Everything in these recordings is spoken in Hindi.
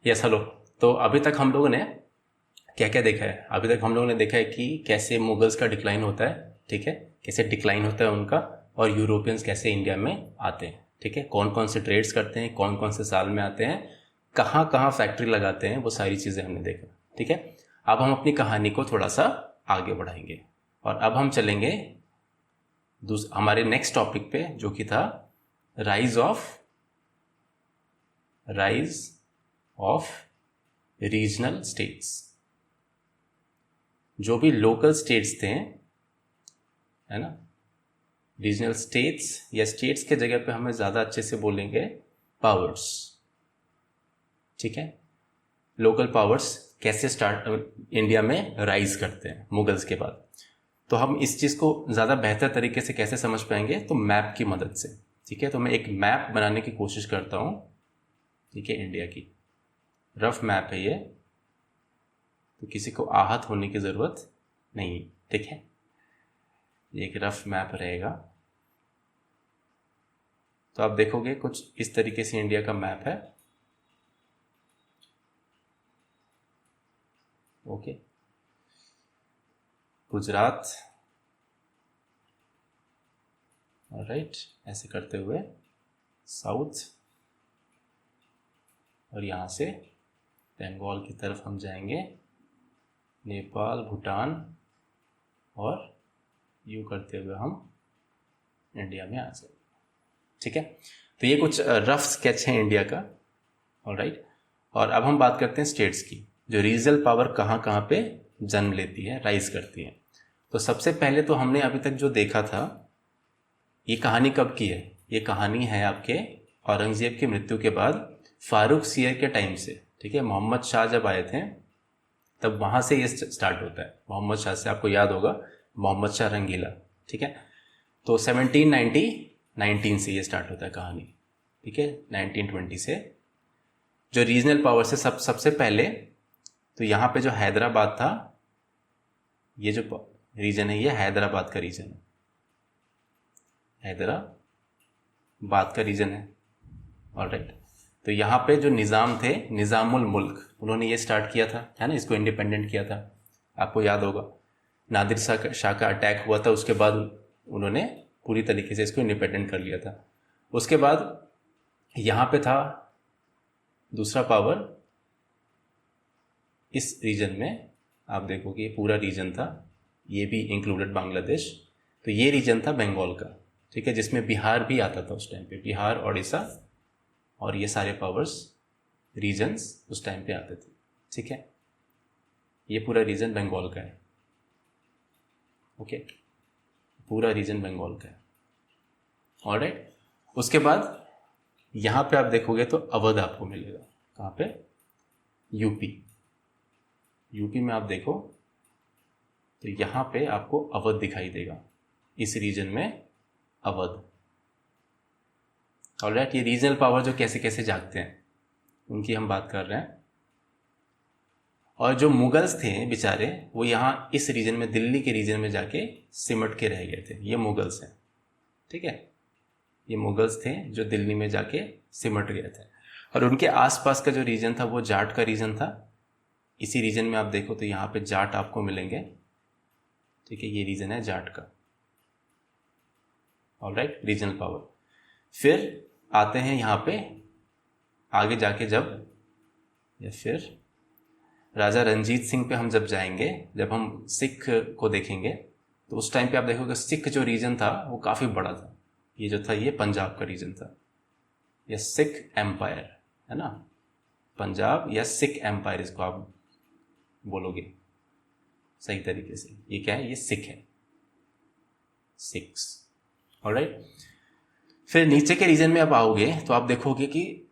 Yes hello. तो अभी तक हम लोगों ने क्या क्या देखा है? अभी तक हम लोगों ने देखा है कि कैसे मुगल्स का डिक्लाइन होता है, ठीक है, कैसे डिक्लाइन होता है उनका, और यूरोपियंस कैसे इंडिया में आते हैं, ठीक है, कौन कौन से ट्रेड्स करते हैं, कौन कौन से साल में आते हैं, कहाँ कहाँ फैक्ट्री लगाते हैं, वो सारी चीज़ें हमने देखा, ठीक है। अब हम अपनी कहानी को थोड़ा सा आगे बढ़ाएंगे और अब हम चलेंगे हमारे नेक्स्ट टॉपिक पे, जो कि था राइज ऑफ रीजनल स्टेट्स। जो भी लोकल स्टेट्स थे, है ना, रीजनल स्टेट्स या स्टेट्स के जगह पे हमें ज़्यादा अच्छे से बोलेंगे पावर्स, ठीक है। लोकल पावर्स कैसे स्टार्ट इंडिया में राइज करते हैं मुगल्स के बाद। तो हम इस चीज़ को ज़्यादा बेहतर तरीके से कैसे समझ पाएंगे? तो मैप की मदद से, ठीक है। तो मैं एक मैप बनाने की कोशिश करता हूँ, ठीक है, इंडिया की रफ मैप है ये, तो किसी को आहत होने की ज़रूरत नहीं, ठीक है। ये एक रफ मैप रहेगा। तो आप देखोगे कुछ इस तरीके से इंडिया का मैप है, ओके। गुजरात, राइट, ऐसे करते हुए साउथ, और यहाँ से बंगाल की तरफ हम जाएंगे, नेपाल, भूटान, और यूँ करते हुए हम इंडिया में आ जाएंगे, ठीक है। तो ये कुछ रफ स्केच है इंडिया का, ऑलराइट। और अब हम बात करते हैं स्टेट्स की, जो रीजनल पावर कहाँ कहाँ पे जन्म लेती है, राइज करती है। तो सबसे पहले तो हमने अभी तक जो देखा था, ये कहानी कब की है? ये कहानी है आपके औरंगजेब की मृत्यु के बाद फारूक सियर के टाइम से, ठीक है। मोहम्मद शाह जब आए थे तब वहाँ से ये स्टार्ट होता है। मोहम्मद शाह से आपको याद होगा, मोहम्मद शाह रंगीला, ठीक है। तो 1719 से ये स्टार्ट होता है कहानी, ठीक है, 1920 से। जो रीजनल पावर से सबसे पहले तो यहाँ पे जो हैदराबाद था, ये जो रीजन है, ये हैदराबाद का रीजन है, हैदराबाद का रीजन है, ऑलराइट। तो यहाँ पे जो निज़ाम थे, निज़ामुल मुल्क, उन्होंने ये स्टार्ट किया था, है ना, इसको इंडिपेंडेंट किया था, आपको याद होगा। नादिर शाह का अटैक हुआ था, उसके बाद उन्होंने पूरी तरीके से इसको इंडिपेंडेंट कर लिया था। उसके बाद यहाँ पे था दूसरा पावर इस रीजन में, आप देखोगे ये पूरा रीजन था, ये भी इंक्लूडेड बांग्लादेश। तो ये रीजन था बंगाल का, ठीक है, जिसमें बिहार भी आता था उस टाइम पे, बिहार, उड़ीसा, और ये सारे पावर्स रीजन्स उस टाइम पे आते थे, ठीक है। ये पूरा रीजन बंगाल का है, ओके, पूरा रीजन बंगाल का है, ऑलराइट। उसके बाद यहाँ पे आप देखोगे तो अवध आपको मिलेगा, कहाँ पे? यूपी में आप देखो तो यहाँ पे आपको अवध दिखाई देगा, इस रीजन में अवध, ऑलराइट। ये रीजनल पावर जो कैसे कैसे जागते हैं उनकी हम बात कर रहे हैं। और जो मुगल्स थे बेचारे, वो यहाँ इस रीजन में, दिल्ली के रीजन में जाके सिमट के रह गए थे। ये मुगल्स हैं, ठीक है, ये मुगल्स थे जो दिल्ली में जाके सिमट गए थे। और उनके आसपास का जो रीजन था वो जाट का रीजन था। इसी रीजन में आप देखो तो यहाँ पे जाट आपको मिलेंगे, ठीक है, ये रीजन है जाट का, ऑलराइट, रीजनल पावर। फिर आते हैं यहाँ पे आगे जाके, जब या फिर राजा रंजीत सिंह पे हम जब जाएंगे, जब हम सिख को देखेंगे, तो उस टाइम पे आप देखोगे सिख जो रीजन था वो काफ़ी बड़ा था। ये जो था ये पंजाब का रीजन था, या सिख एम्पायर, है ना, पंजाब या सिख एम्पायर इसको आप बोलोगे सही तरीके से। ये क्या है? ये सिख है, सिक्स, ऑलराइट। फिर नीचे के रीजन में आप आओगे तो आप देखोगे कि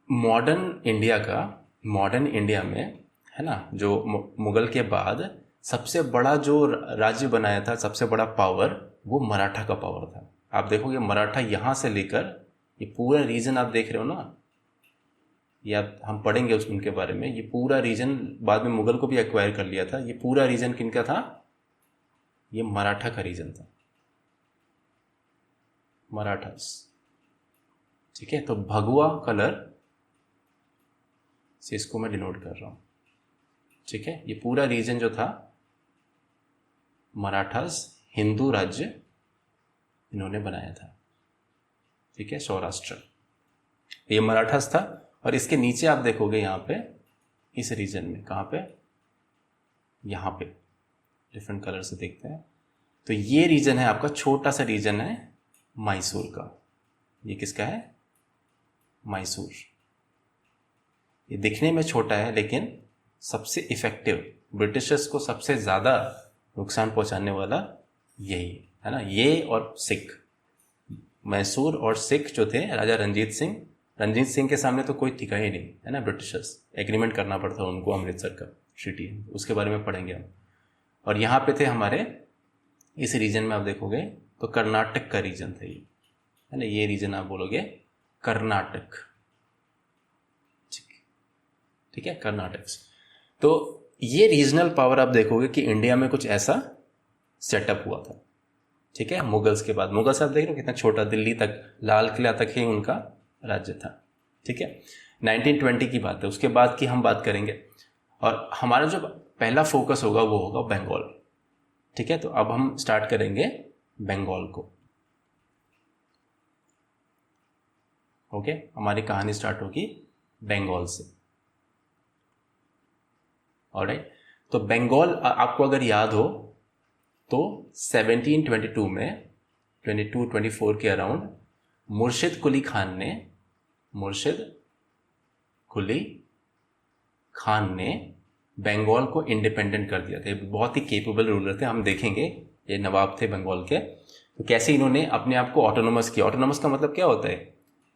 मॉडर्न इंडिया में, है ना, जो मुगल के बाद सबसे बड़ा जो राज्य बनाया था, सबसे बड़ा पावर, वो मराठा का पावर था। आप देखोगे मराठा यहाँ से लेकर ये पूरा रीजन आप देख रहे हो ना, या हम पढ़ेंगे उनके बारे में, ये पूरा रीजन बाद में मुगल को भी एक्वायर कर लिया था। ये पूरा रीजन किनका था? ये मराठा का रीजन था, मराठास, ठीक है। तो भगवा कलर इसको मैं डिनोट कर रहा हूँ, ठीक है। ये पूरा रीजन जो था मराठास हिंदू राज्य इन्होंने बनाया था, ठीक है, सौराष्ट्र, ये मराठास था। और इसके नीचे आप देखोगे यहाँ पे इस रीजन में, कहाँ पे, यहाँ पे डिफरेंट कलर से देखते हैं, तो ये रीजन है आपका, छोटा सा रीजन है मैसूर का। ये किसका है, मैसूर। ये दिखने में छोटा है लेकिन सबसे इफेक्टिव, ब्रिटिशर्स को सबसे ज़्यादा नुकसान पहुंचाने वाला यही है ना, ये और सिख। मैसूर और सिख जो थे, राजा रंजीत सिंह के सामने तो कोई टिका ही नहीं है ना, ब्रिटिशर्स, एग्रीमेंट करना पड़ता उनको अमृतसर का ट्रीटी, उसके बारे में पढ़ेंगे हम। और यहाँ पे थे हमारे, इस रीजन में आप देखोगे तो कर्नाटक का रीजन था ये, है ना, ये रीजन आप बोलोगे कर्नाटक, ठीक है, कर्नाटक। तो ये रीजनल पावर आप देखोगे कि इंडिया में कुछ ऐसा सेटअप हुआ था, ठीक है, मुगल्स के बाद। मुगल्स आप देख रहे हो कितना छोटा, दिल्ली तक, लाल किला तक ही उनका राज्य था, ठीक है। 1920 की बात है, उसके बाद की हम बात करेंगे। और हमारा जो पहला फोकस होगा वो होगा बंगाल, ठीक है। तो अब हम स्टार्ट करेंगे बंगाल को, ओके। हमारी कहानी स्टार्ट होगी बंगाल से, ऑलराइट। तो बंगाल आपको अगर याद हो तो 1722 में 22-24 के अराउंड मुर्शिद कुली खान ने बंगाल को इंडिपेंडेंट कर दिया था। बहुत ही केपेबल रूलर थे, हम देखेंगे, ये नवाब थे बंगाल के। तो कैसे इन्होंने अपने आप को ऑटोनोमस किया। ऑटोनोमस का मतलब क्या होता है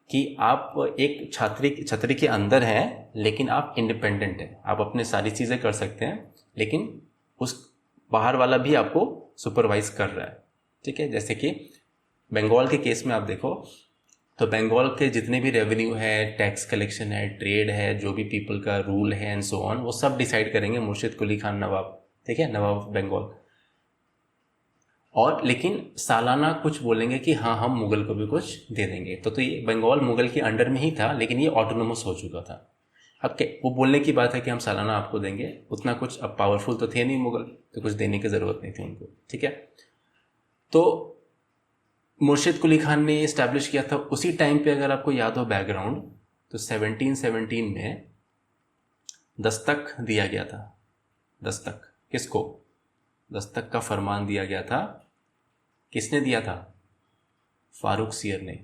कि आप एक छतरी के अंदर हैं लेकिन आप इंडिपेंडेंट हैं, आप अपने सारी चीज़ें कर सकते हैं, लेकिन उस बाहर वाला भी आपको सुपरवाइज कर रहा है, ठीक है। जैसे कि बंगाल के केस में आप देखो तो बंगाल के जितने भी रेवेन्यू है, टैक्स कलेक्शन है, ट्रेड है, जो भी पीपल का रूल है एंड सो ऑन, वो सब डिसाइड करेंगे मुर्शिद कुली खान नवाब, ठीक है, नवाब ऑफ बंगाल। और लेकिन सालाना कुछ बोलेंगे कि हाँ हम मुगल को भी कुछ दे देंगे। तो ये बंगाल मुगल के अंडर में ही था, लेकिन ये ऑटोनोमस हो चुका था। अब वो बोलने की बात है कि हम सालाना आपको देंगे, उतना कुछ, अब पावरफुल तो थे नहीं मुगल, तो कुछ देने की ज़रूरत नहीं थी उनको, ठीक है। तो मुर्शिद कुली खान ने इस्टेब्लिश किया था उसी टाइम पे। अगर आपको याद हो बैकग्राउंड, तो 1717 में दस्तक दिया गया था। दस्तक किसको, दस्तक का फरमान दिया गया था, किसने दिया था, फारूक सियर ने।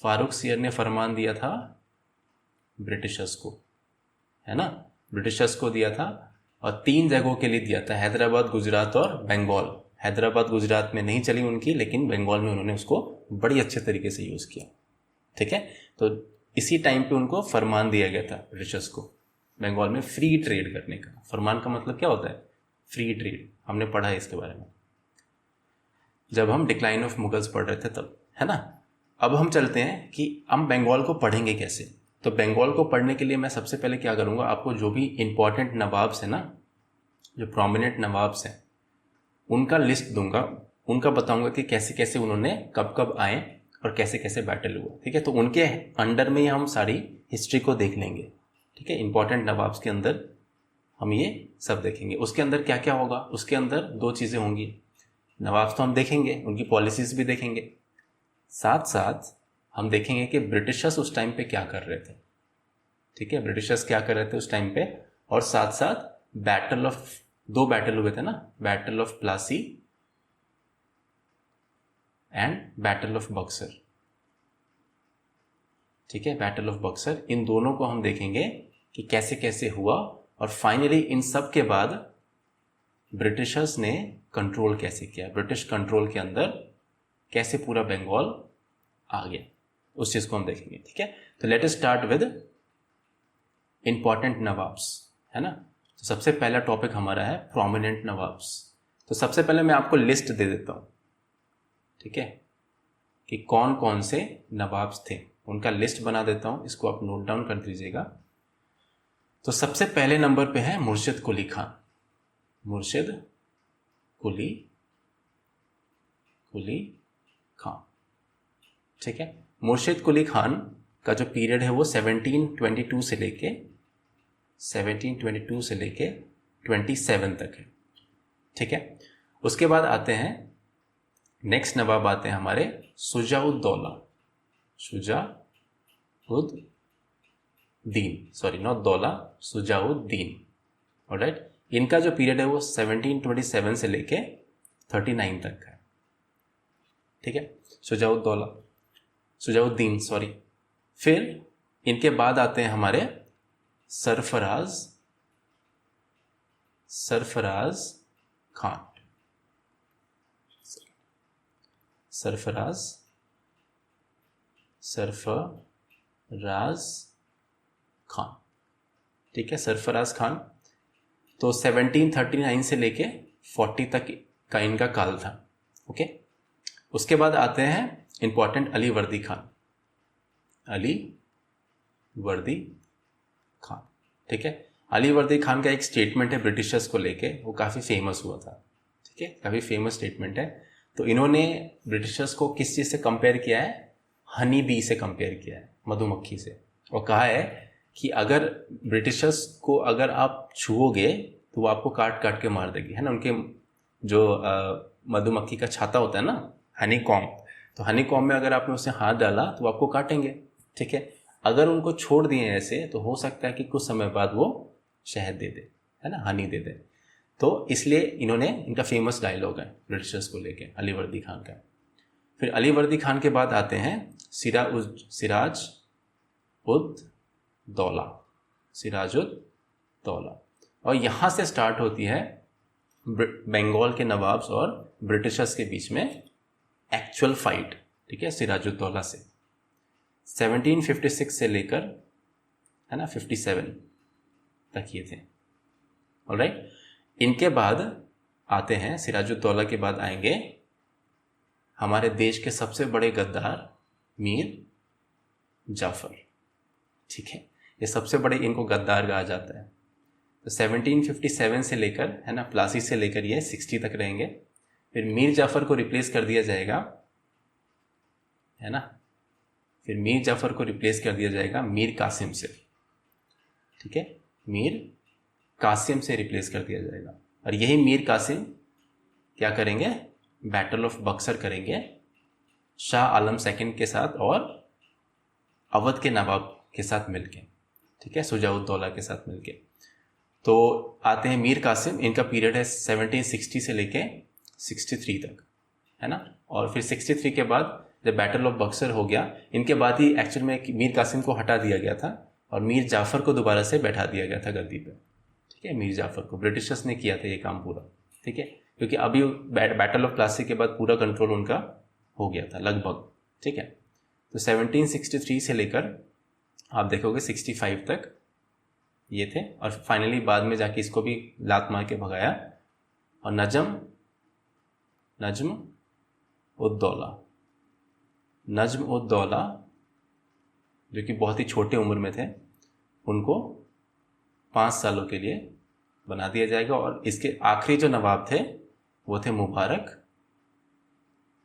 फारूक सियर ने फरमान दिया था ब्रिटिशर्स को, है ना, ब्रिटिशर्स को दिया था। और 3 जगहों के लिए दिया था, हैदराबाद, गुजरात और बंगाल। हैदराबाद गुजरात में नहीं चली उनकी, लेकिन बंगाल में उन्होंने उसको बड़ी अच्छे तरीके से यूज़ किया, ठीक है। तो इसी टाइम पे उनको फरमान दिया गया था ब्रिटिशर्स को बंगाल में फ्री ट्रेड करने का। फरमान का मतलब क्या होता है, फ्री ट्रेड, हमने पढ़ा है इसके बारे में जब हम डिक्लाइन ऑफ मुगल्स पढ़ रहे थे तब, है ना। अब हम चलते हैं कि हम बंगाल को पढ़ेंगे कैसे। तो बंगाल को पढ़ने के लिए मैं सबसे पहले क्या करूँगा, आपको जो भी इंपॉर्टेंट नवाब्स हैं ना, जो प्रोमिनेंट नवाब्स हैं, उनका लिस्ट दूंगा, उनका बताऊंगा कि कैसे कैसे उन्होंने कब कब आए और कैसे कैसे बैटल हुआ, ठीक है। तो उनके अंडर में ही हम सारी हिस्ट्री को देख लेंगे, ठीक है। इंपॉर्टेंट नवाब्स के अंदर हम ये सब देखेंगे। उसके अंदर क्या क्या होगा, उसके अंदर 2 चीज़ें होंगी। नवाब्स तो हम देखेंगे, उनकी पॉलिसीज़ भी देखेंगे, साथ साथ हम देखेंगे कि ब्रिटिशर्स उस टाइम पे क्या कर रहे थे, ठीक है, ब्रिटिशर्स क्या कर रहे थे उस टाइम पे। और साथ साथ बैटल ऑफ, 2 बैटल हुए थे ना, battle of Plassey and battle of Buxar, ठीक है, बैटल ऑफ बक्सर। इन दोनों को हम देखेंगे कि कैसे कैसे हुआ, और फाइनली इन सब के बाद ब्रिटिशर्स ने कंट्रोल कैसे किया, ब्रिटिश कंट्रोल के अंदर कैसे पूरा बंगाल आ गया, उस चीज़ को हम देखेंगे, ठीक है। तो let us start with important nawabs, है ना। तो सबसे पहला टॉपिक हमारा है प्रोमिनेंट नवाब्स। तो सबसे पहले मैं आपको लिस्ट दे देता हूँ, ठीक है, कि कौन कौन से नवाब्स थे, उनका लिस्ट बना देता हूँ, इसको आप नोट डाउन कर दीजिएगा। तो सबसे पहले नंबर पे है मुर्शिद कुली खान, मुर्शिद कुली खान, ठीक है। मुर्शिद कुली खान का जो पीरियड है वो 1722 से लेके 27 तक है। ठीक है, उसके बाद आते हैं नेक्स्ट नवाब आते हैं हमारे Shujauddaula, Shujauddin, sorry not Daula, Shujauddin. Alright, इनका जो पीरियड है वो 1727 से लेके 39 तक है। ठीक है, शुजाउद्दीन सॉरी। फिर इनके बाद आते हैं हमारे सरफराज खान, सरफराज खान। ठीक है, सरफराज खान तो 1739 से लेके 40 तक का इनका काल था। ओके, उसके बाद आते हैं इंपॉर्टेंट अली वर्दी खान। ठीक है, अली वर्दी खान का एक स्टेटमेंट है ब्रिटिशर्स को लेके, वो काफ़ी फेमस हुआ था। ठीक है, काफ़ी फेमस स्टेटमेंट है। तो इन्होंने ब्रिटिशर्स को किस चीज़ से कंपेयर किया है? हनी बी से कंपेयर किया है, मधुमक्खी से, और कहा है कि अगर ब्रिटिशर्स को अगर आप छुओगे तो वो आपको काट काट के मार देगी, है ना। उनके जो मधुमक्खी का छाता होता है ना, हनी कॉम्ब, तो हनी कॉम्ब में अगर आपने उससे हाथ डाला तो वो आपको काटेंगे। ठीक है, अगर उनको छोड़ दिए ऐसे तो हो सकता है कि कुछ समय बाद वो शहद दे दे, है ना, हनी दे दे। तो इसलिए इन्होंने, इनका फेमस डायलॉग है ब्रिटिशर्स को लेके अली वर्दी खान का। फिर अली वर्दी खान के बाद आते हैं सिराजुद्दौला, और यहाँ से स्टार्ट होती है बंगाल के नवाब्स और ब्रिटिशर्स के बीच में एक्चुअल फाइट। ठीक है, सिराजुद्दौला से 1756 से लेकर, है ना, 57 तक ये थे। ऑलराइट, इनके बाद आते हैं, सिराजुद्दौला के बाद आएंगे हमारे देश के सबसे बड़े गद्दार मीर जाफर। ठीक है, ये सबसे बड़े, इनको गद्दार कहा जाता है। तो 1757 से लेकर, है ना, प्लासी से लेकर ये 60 तक रहेंगे। फिर मीर जाफर को रिप्लेस कर दिया जाएगा, है ना, फिर मीर जाफर को रिप्लेस कर दिया जाएगा मीर कासिम से। ठीक है, मीर कासिम से रिप्लेस कर दिया जाएगा, और यही मीर कासिम क्या करेंगे? बैटल ऑफ बक्सर करेंगे शाह आलम सेकंड के साथ और अवध के नवाब के साथ मिलके। ठीक है, शुजाउद्दौला के साथ मिलके। तो आते हैं मीर कासिम, इनका पीरियड है 1760 से लेके 63 तक, है ना। और फिर 63 के बाद जब बैटल ऑफ बक्सर हो गया, इनके बाद ही एक्चुअल में मीर कासिम को हटा दिया गया था और मीर जाफर को दोबारा से बैठा दिया गया था गद्दी पे। ठीक है, मीर जाफर को ब्रिटिशर्स ने किया था ये काम पूरा। ठीक है, क्योंकि अभी बैटल ऑफ प्लासी के बाद पूरा कंट्रोल उनका हो गया था लगभग। ठीक है, तो 1763 से लेकर आप देखोगे 65 तक ये थे, और फाइनली बाद में जाके इसको भी लात मार के भगाया, और नजम उद्दौला जो कि बहुत ही छोटे उम्र में थे, उनको 5 सालों के लिए बना दिया जाएगा। और इसके आखिरी जो नवाब थे वो थे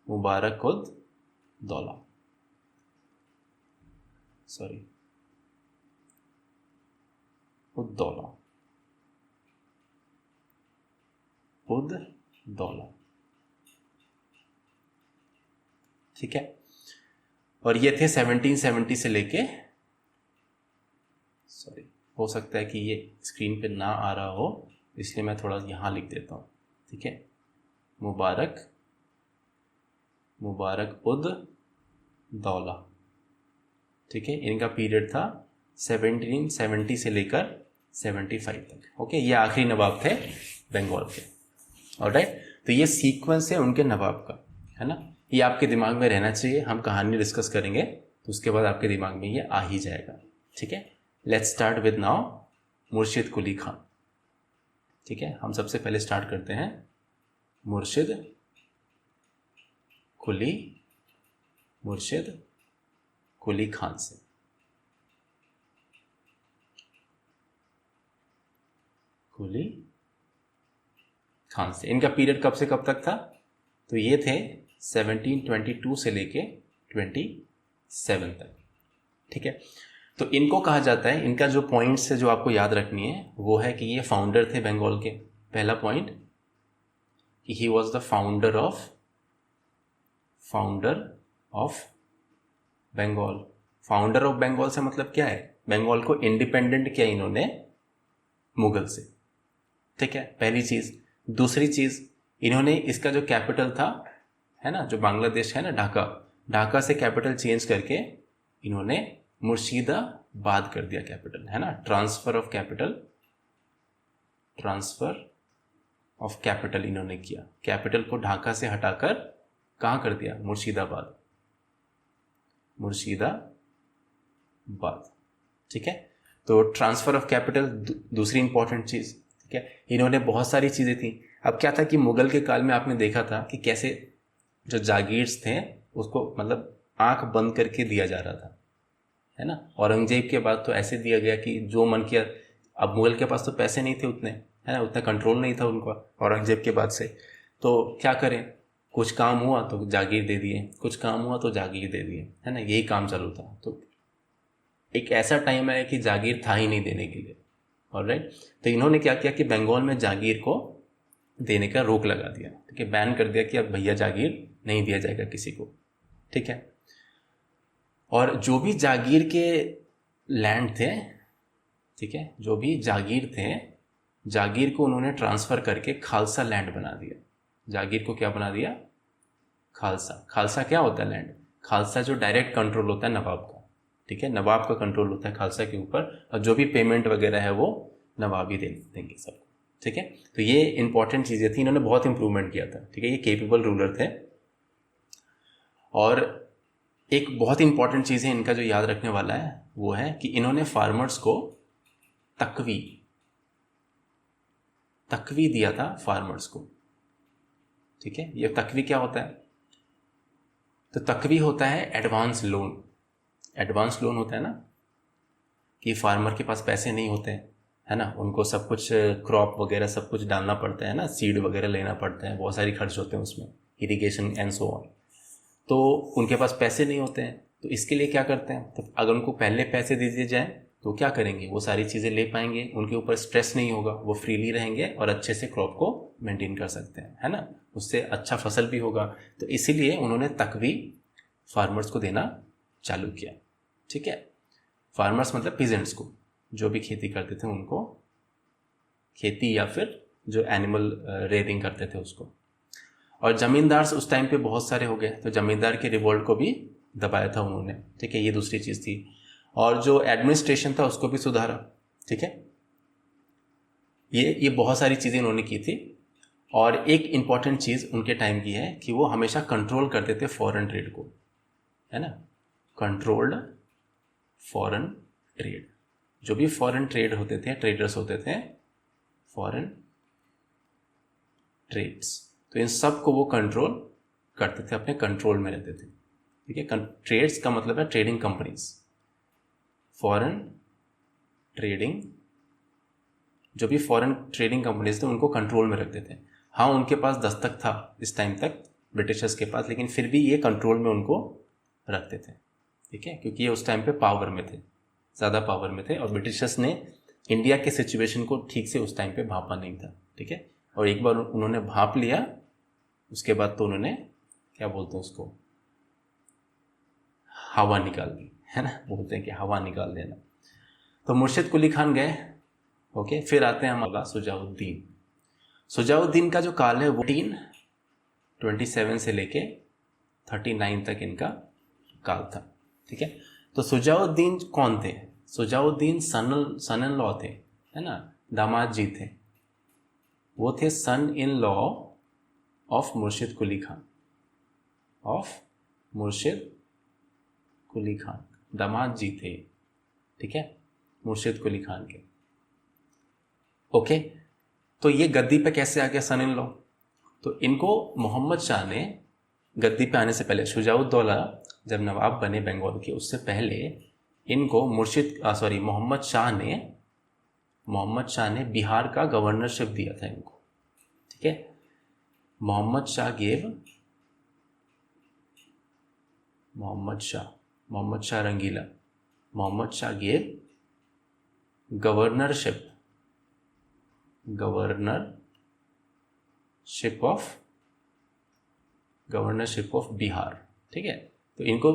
मुबारकुद्दौला, सॉरी उद्दौला। ठीक है, और ये थे 1770 से लेके, सॉरी हो सकता है कि ये स्क्रीन पे ना आ रहा हो, इसलिए मैं थोड़ा यहाँ लिख देता हूँ। ठीक है, मुबारकुद्दौला। ठीक है, इनका पीरियड था 1770 से लेकर 75 तक। ओके, ये आखिरी नवाब थे बंगाल के। ऑलराइट, तो ये सीक्वेंस है उनके नवाब का, है ना। ये आपके दिमाग में रहना चाहिए। हम कहानी डिस्कस करेंगे तो उसके बाद आपके दिमाग में ये आ ही जाएगा। ठीक है, लेट्स स्टार्ट विद नाउ मुर्शिद कुली खान। ठीक है, हम सबसे पहले स्टार्ट करते हैं मुर्शिद कुली खान से। कुली खान से इनका पीरियड कब से कब तक था? तो ये थे 1722 से लेके 27 तक। ठीक है। तो इनको कहा जाता है, इनका जो पॉइंट्स है जो आपको याद रखनी है वो है कि ये फाउंडर थे बंगाल के। पहला पॉइंट कि he was the founder of Bengal. Founder of Bengal से मतलब क्या है, बंगाल को इंडिपेंडेंट किया इन्होंने मुगल से, ठीक है, पहली चीज। दूसरी चीज, इन्होंने इसका जो कैपिटल था, है ना, जो बांग्लादेश है ना, ढाका से कैपिटल चेंज करके इन्होंने मुर्शिदाबाद कर दिया कैपिटल, है ना। ट्रांसफर ऑफ कैपिटल इन्होंने किया, कैपिटल को ढाका से हटाकर कहाँ कर दिया, मुर्शिदाबाद, ठीक है। तो ट्रांसफर ऑफ कैपिटल दूसरी इंपॉर्टेंट चीज, ठीक है। इन्होंने बहुत सारी चीजें थी। अब क्या था कि मुगल के काल में आपने देखा था कि कैसे जो जागीर्स थे उसको मतलब आंख बंद करके दिया जा रहा था, है ना। औरंगजेब के बाद तो ऐसे दिया गया कि जो मन किया। अब मुगल के पास तो पैसे नहीं थे उतने, है ना, उतना कंट्रोल नहीं था उनका औरंगजेब के बाद से। तो क्या करें, कुछ काम हुआ तो जागीर दे दिए, कुछ काम हुआ तो जागीर दे दिए, है ना, यही काम चालू था। तो एक ऐसा टाइम है कि जागीर था ही नहीं देने के लिए, ऑलराइट। तो इन्होंने क्या किया कि बंगाल में जागीर को देने का रोक लगा दिया, ठीक है, बैन कर दिया कि अब भैया जागीर नहीं दिया जाएगा किसी को, ठीक है। और जो भी जागीर के लैंड थे, ठीक है, जो भी जागीर थे, जागीर को उन्होंने ट्रांसफर करके खालसा लैंड बना दिया। जागीर को क्या बना दिया, खालसा क्या होता है लैंड, खालसा जो डायरेक्ट कंट्रोल होता है नवाब का, ठीक है, नवाब का कंट्रोल होता है खालसा के ऊपर, और जो भी पेमेंट वगैरह है वो नवाब ही देंगे सबको, ठीक है। तो ये इंपॉर्टेंट चीज़ें थी, इन्होंने बहुत इंप्रूवमेंट किया था, ठीक है, ये केपेबल रूलर थे। और एक बहुत इंपॉर्टेंट चीज़ है इनका जो याद रखने वाला है वो है कि इन्होंने फार्मर्स को तकवी दिया था फार्मर्स को, ठीक है। ये तकवी क्या होता है, तो तकवी होता है एडवांस लोन होता है ना, कि फार्मर के पास पैसे नहीं होते हैं, है ना, उनको सब कुछ क्रॉप वगैरह सब कुछ डालना पड़ता है ना, सीड वगैरह लेना पड़ता है, बहुत सारी खर्च होते हैं उसमें, इरिगेशन एंड सो ऑन। तो उनके पास पैसे नहीं होते हैं, तो इसके लिए क्या करते हैं, तो अगर उनको पहले पैसे दे दिए जाए तो क्या करेंगे, वो सारी चीज़ें ले पाएंगे, उनके ऊपर स्ट्रेस नहीं होगा, वो फ्रीली रहेंगे और अच्छे से क्रॉप को मेंटेन कर सकते हैं, है ना, उससे अच्छा फसल भी होगा। तो इसीलिए उन्होंने तकवी फार्मर्स को देना चालू किया, ठीक है। फार्मर्स मतलब पीजेंट्स को, जो भी खेती करते थे उनको, खेती या फिर जो एनिमल रेयरिंग करते थे उसको। और जमींदार उस टाइम पे बहुत सारे हो गए, तो जमींदार के रिवोल्ट को भी दबाया था उन्होंने, ठीक है, ये दूसरी चीज़ थी। और जो एडमिनिस्ट्रेशन था उसको भी सुधारा, ठीक है। ये बहुत सारी चीज़ें उन्होंने की थी। और एक इम्पॉर्टेंट चीज़ उनके टाइम की है कि वो हमेशा कंट्रोल करते थे फॉरेन ट्रेड को, है ना, कंट्रोल्ड फॉरेन ट्रेड। जो भी फॉरेन ट्रेड होते थे, ट्रेडर्स होते थे, फॉरेन ट्रेड्स, तो इन सब को वो कंट्रोल करते थे, अपने कंट्रोल में रहते थे, ठीक है। ट्रेड्स का मतलब है ट्रेडिंग कंपनीज, फॉरेन ट्रेडिंग, जो भी फॉरेन ट्रेडिंग कंपनीज थे उनको कंट्रोल में रखते थे। हाँ, उनके पास दस्तक था इस टाइम तक ब्रिटिशर्स के पास, लेकिन फिर भी ये कंट्रोल में उनको रखते थे, ठीक है, क्योंकि ये उस टाइम पे पावर में थे, ज़्यादा पावर में थे, और ब्रिटिशर्स ने इंडिया के सिचुएशन को ठीक से उस टाइम पे भापा नहीं था, ठीक है। और एक बार उन्होंने भाप लिया, उसके बाद तो उन्होंने क्या बोलते हैं उसको, हवा निकाल दी, है ना, बोलते हैं कि हवा निकाल देना। तो मुर्शिद कुली खान गए, ओके। फिर आते हैं हमारा सुजाउद्दीन का जो काल है वो 1827 से लेके 39 तक इनका काल था, ठीक है। तो सुजाउद्दीन कौन थे, सुजाउद्दीन सन इन लॉ थे, है ना, दामाद जी थे, वो थे सन इन लॉ ऑफ मुर्शिद कुली खान, दामाद जी थे, ठीक है, मुर्शिद कुली खान के, ओके। तो ये गद्दी पे कैसे आ गया सन इन लॉ, तो इनको मोहम्मद शाह ने गद्दी पे आने से पहले, शुजाउद्दौला जब नवाब बने बंगाल के, उससे पहले इनको मोहम्मद शाह ने बिहार का गवर्नरशिप दिया था इनको, ठीक है। Mohammed Shah Rangeela Mohammed Shah gave governorship of Bihar. ठीक है, तो इनको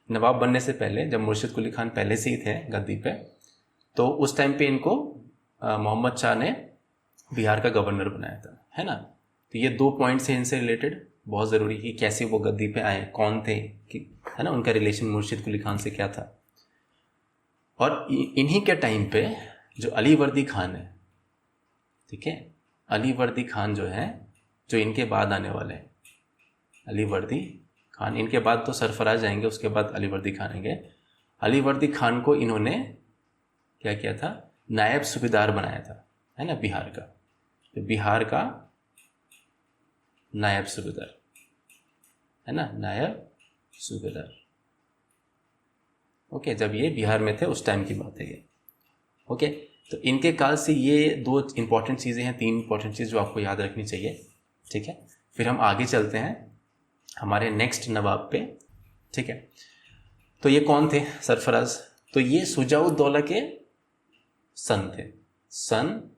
नवाब बनने से पहले, जब मुर्शिद कुली खान पहले से ही थे गद्दी पे, तो उस टाइम पे इनको मोहम्मद शाह ने बिहार का गवर्नर बनाया था, है ना। तो ये 2 पॉइंट्स हैं इनसे रिलेटेड, बहुत ज़रूरी कि कैसे वो गद्दी पे आए, कौन थे, कि है ना, उनका रिलेशन मुर्शिद कुली खान से क्या था। और इन्हीं के टाइम पे जो अली वर्दी खान है, ठीक है, अली वर्दी खान जो है, जो इनके बाद आने वाले हैं, अली वर्दी खान, इनके बाद तो सरफराज आएंगे, उसके बाद अली वर्दी खान आएंगे। अली वर्दी खान को इन्होंने क्या किया था, नायब सूबेदार बनाया था, है ना, बिहार का। तो बिहार का नायब सूबेदार, है ना, नायब सूबेदार। ओके, जब ये बिहार में थे उस टाइम की बात है ये। ओके, तो इनके काल से ये 2 इंपॉर्टेंट चीज़ें हैं, 3 इंपॉर्टेंट चीज़ जो आपको याद रखनी चाहिए। ठीक है, फिर हम आगे चलते हैं हमारे नेक्स्ट नवाब पे। ठीक है, तो ये कौन थे सरफराज, तो ये शुजाउद्दौला के सन थे, सन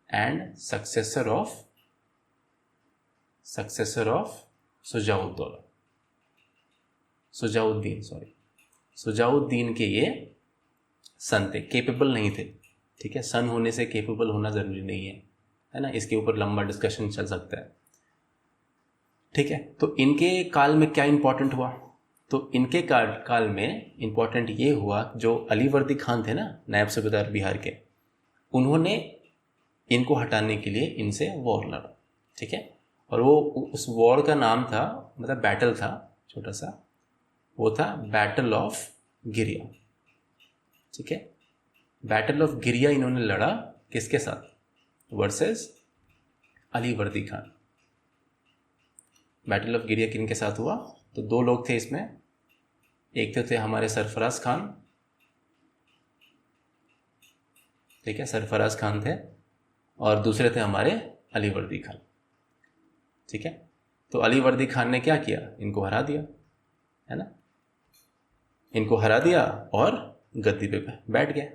एंड सक्सेसर ऑफ सुजाउद्दीन के ये सन थे, केपेबल नहीं थे। ठीक है, सन होने से केपेबल होना ज़रूरी नहीं है ना, इसके ऊपर लंबा डिस्कशन चल सकता है। ठीक है, तो इनके काल में क्या इंपॉर्टेंट हुआ, तो इनके काल में इंपॉर्टेंट ये हुआ, जो अली वर्दी खान थे ना, नायब सूबेदार बिहार के, उन्होंने इनको हटाने के लिए इनसे वॉर लड़ा। ठीक है, और वो उस वॉर का नाम था, मतलब बैटल था छोटा सा, वो था बैटल ऑफ गिरिया। ठीक है, बैटल ऑफ गिरिया इन्होंने लड़ा किसके साथ, वर्सेस अली वर्दी खान। बैटल ऑफ गिरिया किन के साथ हुआ, तो 2 लोग थे इसमें, एक तो थे हमारे सरफराज खान, ठीक है, सरफराज खान थे, और दूसरे थे हमारे अली वर्दी खान। ठीक है, तो अली वर्दी खान ने क्या किया, इनको हरा दिया, है ना, इनको हरा दिया और गद्दी पे बैठ गया।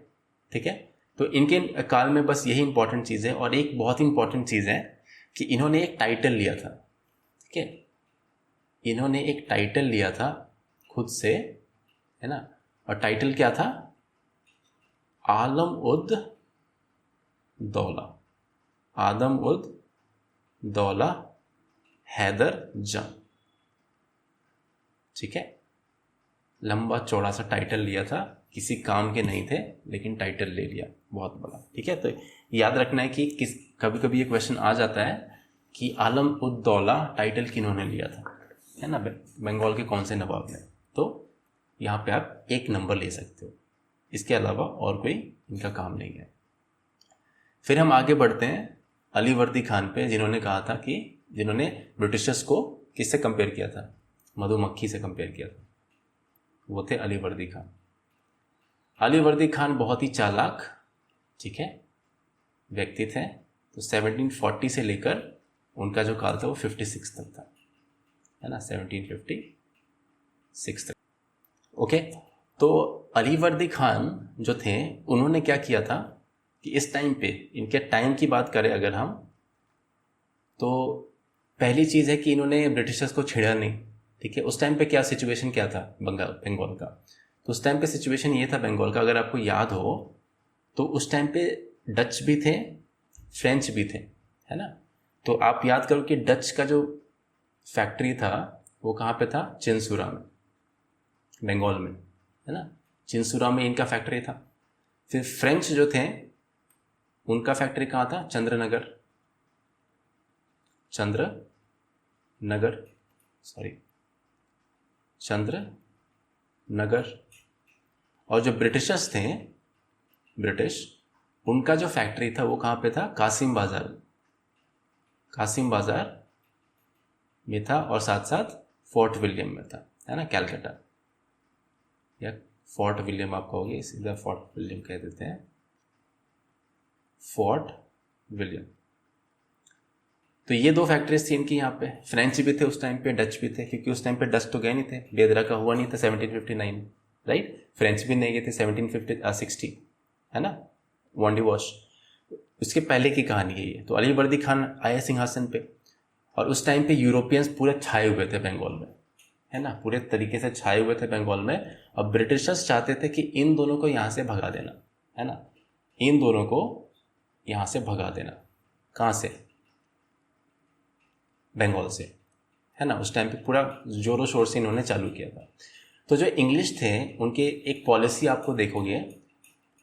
ठीक है, तो इनके काल में बस यही इंपॉर्टेंट चीज़ है। और एक बहुत इंपॉर्टेंट चीज़ है कि इन्होंने एक टाइटल लिया था। ठीक है, इन्होंने एक टाइटल लिया था खुद से, है ना, और टाइटल क्या था, आलम उद दौला हैदर जंग। ठीक है, लंबा चौड़ा सा टाइटल लिया था, किसी काम के नहीं थे, लेकिन टाइटल ले लिया बहुत बड़ा। ठीक है, तो याद रखना है कि कभी कभी ये क्वेश्चन आ जाता है कि आलम उद दौला टाइटल किन्होंने लिया था, है ना, बंगाल के कौन से नवाब ने। तो यहाँ पे आप 1 नंबर ले सकते हो, इसके अलावा और कोई इनका काम नहीं है। फिर हम आगे बढ़ते हैं अली वर्दी खान पे, जिन्होंने ब्रिटिशर्स को किससे कंपेयर किया था, मधुमक्खी से कंपेयर किया था, वो थे अली वर्दी खान। अली वर्दी खान बहुत ही चालाक, ठीक है, व्यक्ति थे। तो 1740 से लेकर उनका जो काल था वो 56 तक था, है ना, 1756 तक। ओके, तो अली वर्दी खान जो थे, उन्होंने क्या किया था कि इस टाइम पे, इनके टाइम की बात करें अगर हम, तो पहली चीज़ है कि इन्होंने ब्रिटिशर्स को छेड़ा नहीं। ठीक है, उस टाइम पे क्या सिचुएशन क्या था बंगाल का, तो उस टाइम पे सिचुएशन ये था बंगाल का, अगर आपको याद हो तो उस टाइम पे डच भी थे, फ्रेंच भी थे, है ना। तो आप याद करो कि डच का जो फैक्ट्री था वो कहाँ पे था, चिंसूरा में, बंगाल में, है ना, चिंसूरा में इनका फैक्ट्री था। फिर फ्रेंच जो थे उनका फैक्ट्री कहाँ था, चंद्रनगर, और जो ब्रिटिशर्स थे, उनका जो फैक्ट्री था वो कहाँ पे था, कासिम बाजार में था, और साथ साथ फोर्ट विलियम में था, है ना, कैलकाटा, या फोर्ट विलियम आप कहोगे, सीधा फोर्ट विलियम कह देते हैं, फोर्ट विलियम। तो ये 2 फैक्ट्रीज थी इनकी यहाँ पे। फ्रेंच भी थे उस टाइम पे, डच भी थे, क्योंकि उस टाइम पे डच तो गए नहीं थे, बेदरा का हुआ नहीं था 1759। राइट। फ्रेंच भी नहीं गए थे 1760, है ना, वॉन डिवॉश। उसके पहले की कहानी है ये। तो अली वर्दी खान आए सिंहासन पे, और उस टाइम पे यूरोपियंस पूरे छाए हुए थे बंगाल में, है ना, पूरे तरीके से छाए हुए थे बंगाल में। और ब्रिटिशर्स चाहते थे कि इन दोनों को यहाँ से भगा देना, है ना, इन दोनों को यहाँ से भगा देना। कहाँ से? बंगाल से, है ना। उस टाइम पे पूरा जोरों शोर से इन्होंने चालू किया था। तो जो इंग्लिश थे उनके एक पॉलिसी आपको देखोगे,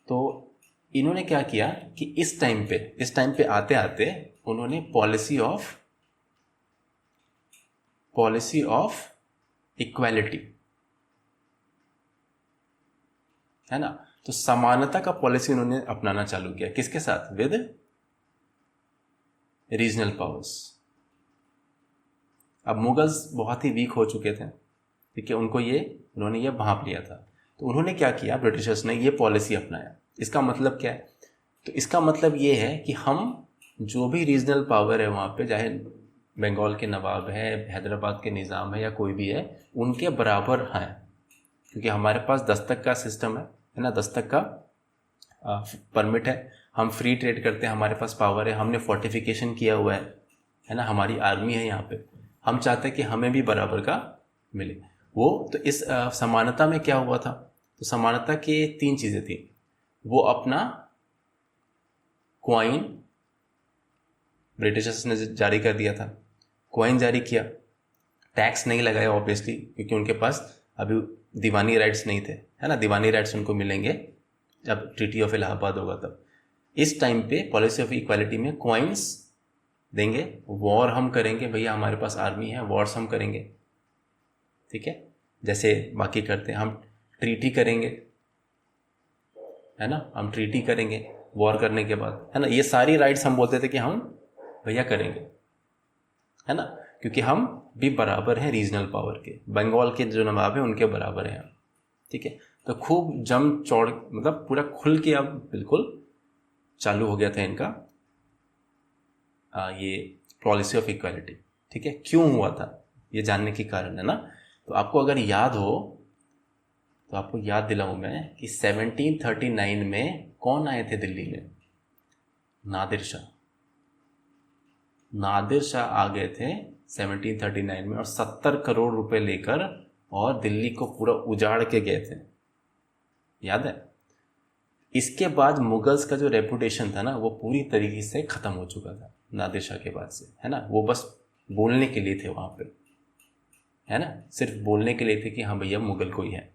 तो इन्होंने क्या किया कि इस टाइम पे आते आते उन्होंने पॉलिसी ऑफ इक्वालिटी, है ना, तो समानता का पॉलिसी उन्होंने अपनाना चालू किया। किसके साथ? With regional powers. अब मुगल्स बहुत ही वीक हो चुके थे, ठीक है, उन्होंने ये भांप लिया था। तो उन्होंने क्या किया, ब्रिटिशर्स ने ये पॉलिसी अपनाया। इसका मतलब क्या है? तो इसका मतलब ये है कि हम जो भी रीजनल पावर है वहाँ पे, चाहे बंगाल के नवाब है, हैदराबाद के निज़ाम है, या कोई भी है, उनके बराबर हैं, क्योंकि हमारे पास दस्तक का सिस्टम है ना, दस्तक का परमिट है, हम फ्री ट्रेड करते हैं, हमारे पास पावर है, हमने फोर्टिफिकेशन किया हुआ है ना, हमारी आर्मी है यहाँ पे। हम चाहते हैं कि हमें भी बराबर का मिले वो। तो इस समानता में क्या हुआ था? तो समानता के 3 चीज़ें थी। वो अपना क्वाइन ब्रिटिशर्स ने जारी कर दिया था, क्वाइन जारी किया, टैक्स नहीं लगाया ऑब्वियसली, क्योंकि उनके पास अभी दीवानी राइट्स नहीं थे, है ना। दीवानी राइट्स उनको मिलेंगे जब ट्रीटी ऑफ इलाहाबाद होगा तब। इस टाइम पे पॉलिसी ऑफ इक्वालिटी में क्वाइंस देंगे, वॉर हम करेंगे, भैया हमारे पास आर्मी है, वॉर्स हम करेंगे, ठीक है, जैसे बाकी करते हैं। हम ट्रीटी करेंगे, है ना, हम ट्रीटी करेंगे वॉर करने के बाद, है ना। ये सारी राइट्स हम बोलते थे कि हम भैया करेंगे, है ना, क्योंकि हम भी बराबर हैं रीजनल पावर के। बंगाल के जो नवाब हैं उनके बराबर हैं हम, ठीक है। तो खूब जम चौड़, मतलब पूरा खुल के अब बिल्कुल चालू हो गया था इनका ये पॉलिसी ऑफ इक्वालिटी, ठीक है। क्यों हुआ था ये जानने के कारण, है ना। तो आपको अगर याद हो तो आपको याद दिलाऊं मैं कि 1739 में कौन आए थे दिल्ली में? नादिर शाह। नादिर शाह आ गए थे 1739 में, और 70 करोड़ रुपए लेकर, और दिल्ली को पूरा उजाड़ के गए थे, याद है। इसके बाद मुगल्स का जो रेपुटेशन था ना, वो पूरी तरीके से ख़त्म हो चुका था नादिर शाह के बाद से, है ना। वो बस बोलने के लिए थे वहाँ पे, है ना, सिर्फ बोलने के लिए थे कि हाँ भैया मुगल कोई है,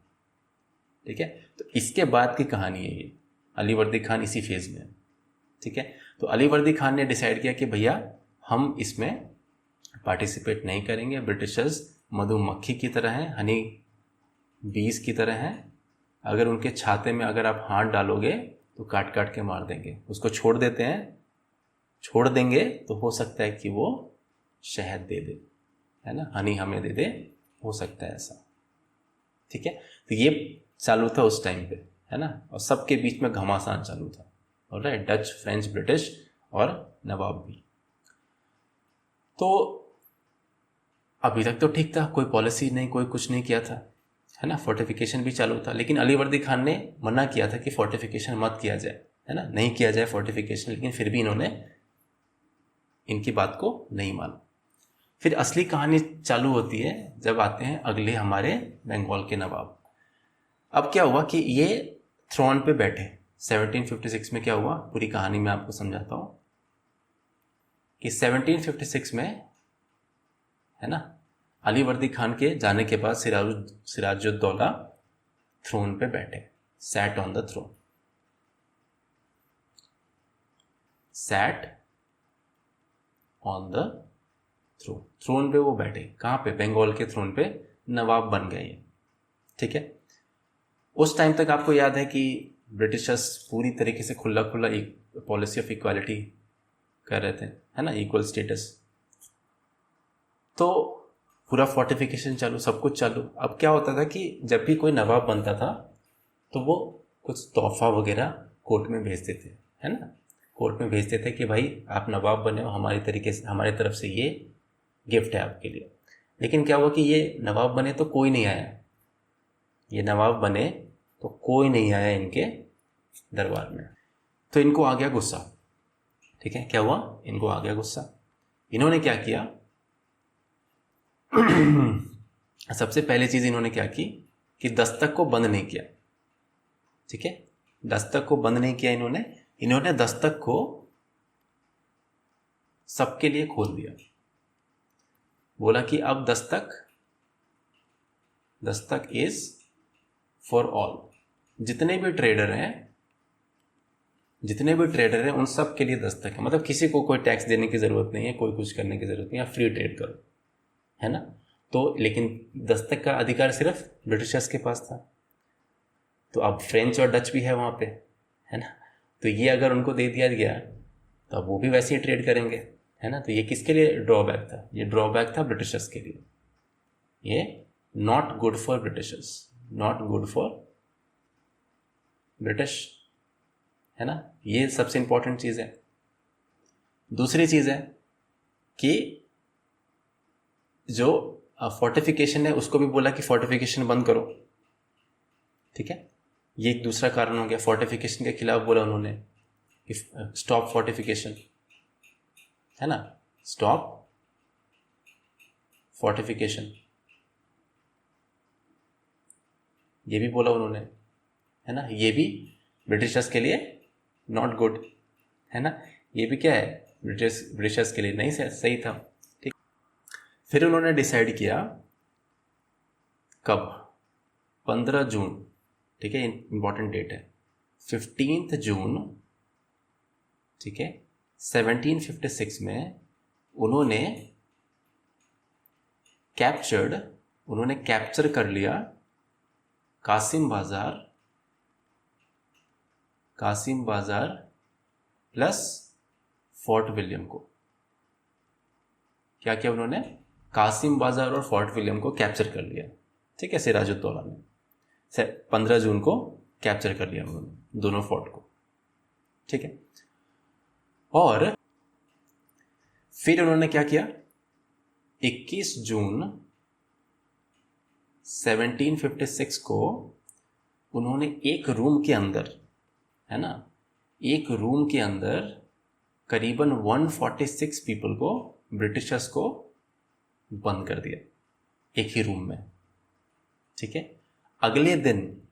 ठीक है। तो इसके बाद की कहानी है ये। अली वर्दी खान इसी फेज़ में है, ठीक है। तो अली वर्दी खान ने डिसाइड किया कि भैया हम इसमें पार्टिसिपेट नहीं करेंगे। ब्रिटिशर्स मधुमक्खी की तरह हैं, हनी बीज की तरह हैं, अगर उनके छाते में अगर आप हाथ डालोगे तो काट काट के मार देंगे। उसको छोड़ देंगे तो हो सकता है कि वो शहद दे दे, है ना, हनी हमें दे दे, हो सकता है ऐसा, ठीक है। तो ये चालू था उस टाइम पे, है ना, और सबके बीच में घमासान चालू था, और राइट, डच, फ्रेंच, ब्रिटिश और नवाब भी। तो अभी तक तो ठीक था, कोई पॉलिसी नहीं, कोई कुछ नहीं किया था, है ना, फोर्टिफिकेशन भी चालू था। लेकिन अली वर्दी खान ने मना किया था कि फोर्टिफिकेशन मत किया जाए, है ना, नहीं किया जाए फोर्टिफिकेशन, लेकिन फिर भी इन्होंने इनकी बात को नहीं माना। फिर असली कहानी चालू होती है जब आते हैं अगले हमारे बंगाल के नवाब। अब क्या हुआ कि ये थ्रोन पे बैठे 1756 में। क्या हुआ, पूरी कहानी मैं आपको समझाता हूं कि 1756 में, है ना, अली वर्दी खान के जाने के बाद सिराजुद्दौला थ्रोन पे बैठे, sat on the throne, sat on the throne पे वो बैठे। कहाँ पे? बंगाल के थ्रोन पे नवाब बन गए ये, ठीक है। उस टाइम तक आपको याद है कि ब्रिटिशर्स पूरी तरीके से खुला खुला एक पॉलिसी ऑफ इक्वालिटी कर रहे थे, है ना, इक्वल स्टेटस। तो पूरा फोर्टिफिकेशन चालू, सब कुछ चालू। अब क्या होता था कि जब भी कोई नवाब बनता था तो वो कुछ तोहफा वगैरह कोर्ट में भेजते थे, है ना, कोर्ट में भेजते थे कि भाई आप नवाब बने हो, हमारी तरीके से, हमारी तरफ से ये गिफ्ट है आपके लिए। लेकिन क्या हुआ कि ये नवाब बने तो कोई नहीं आया, ये नवाब बने तो कोई नहीं आया इनके दरबार में। तो इनको आ गया गुस्सा। ठीक है, क्या हुआ, इनको आ गया गुस्सा। इन्होंने क्या किया सबसे पहली चीज इन्होंने क्या की कि दस्तक को बंद नहीं किया। ठीक है, दस्तक को बंद नहीं किया इन्होंने दस्तक को सबके लिए खोल दिया। बोला कि अब दस्तक इज फॉर ऑल। जितने भी ट्रेडर हैं उन सब के लिए दस्तक है। मतलब किसी को कोई टैक्स देने की जरूरत नहीं है, कोई कुछ करने की जरूरत नहीं है, फ्री ट्रेड करो, है ना। तो लेकिन दस्तक का अधिकार सिर्फ ब्रिटिशर्स के पास था। तो अब फ्रेंच और डच भी है वहाँ पे, है ना। तो ये अगर उनको दे दिया गया तो अब वो भी वैसे ही ट्रेड करेंगे, है ना। तो ये किसके लिए ड्रॉबैक था, ये ड्रॉबैक था ब्रिटिशर्स के लिए। ये not good for Britishers, not good for British, है ना। ये सबसे इंपॉर्टेंट चीज़ है। दूसरी चीज़ है कि जो फोर्टिफिकेशन है उसको भी बोला कि फोर्टिफिकेशन बंद करो। ठीक है, ये एक दूसरा कारण हो गया। फोर्टिफिकेशन के खिलाफ बोला उन्होंने कि स्टॉप फोर्टिफिकेशन, है ना, स्टॉप फोर्टिफिकेशन, ये भी बोला उन्होंने, है ना। ये भी ब्रिटिशर्स के लिए नॉट गुड, है ना। ये भी क्या है, ब्रिटिशर्स के लिए नहीं सही था। ठीक, फिर उन्होंने डिसाइड किया कब, 15 जून, ठीक है, इंपॉर्टेंट डेट है, 15 जून, ठीक है, 1756 में उन्होंने कैप्चर कर लिया कासिम बाजार प्लस फोर्ट विलियम को। क्या किया उन्होंने, कासिम बाजार और फोर्ट विलियम को कैप्चर कर लिया। ठीक है, सिराजुद्दौला ने 15 जून को कैप्चर कर लिया उन्होंने दोनों फोर्ट को। ठीक है, और फिर उन्होंने क्या किया, 21 जून 1756 को उन्होंने एक रूम के अंदर, है ना, एक रूम के अंदर करीबन 146 पीपल को, ब्रिटिशर्स को बंद कर दिया एक ही रूम में। ठीक है, अगले दिन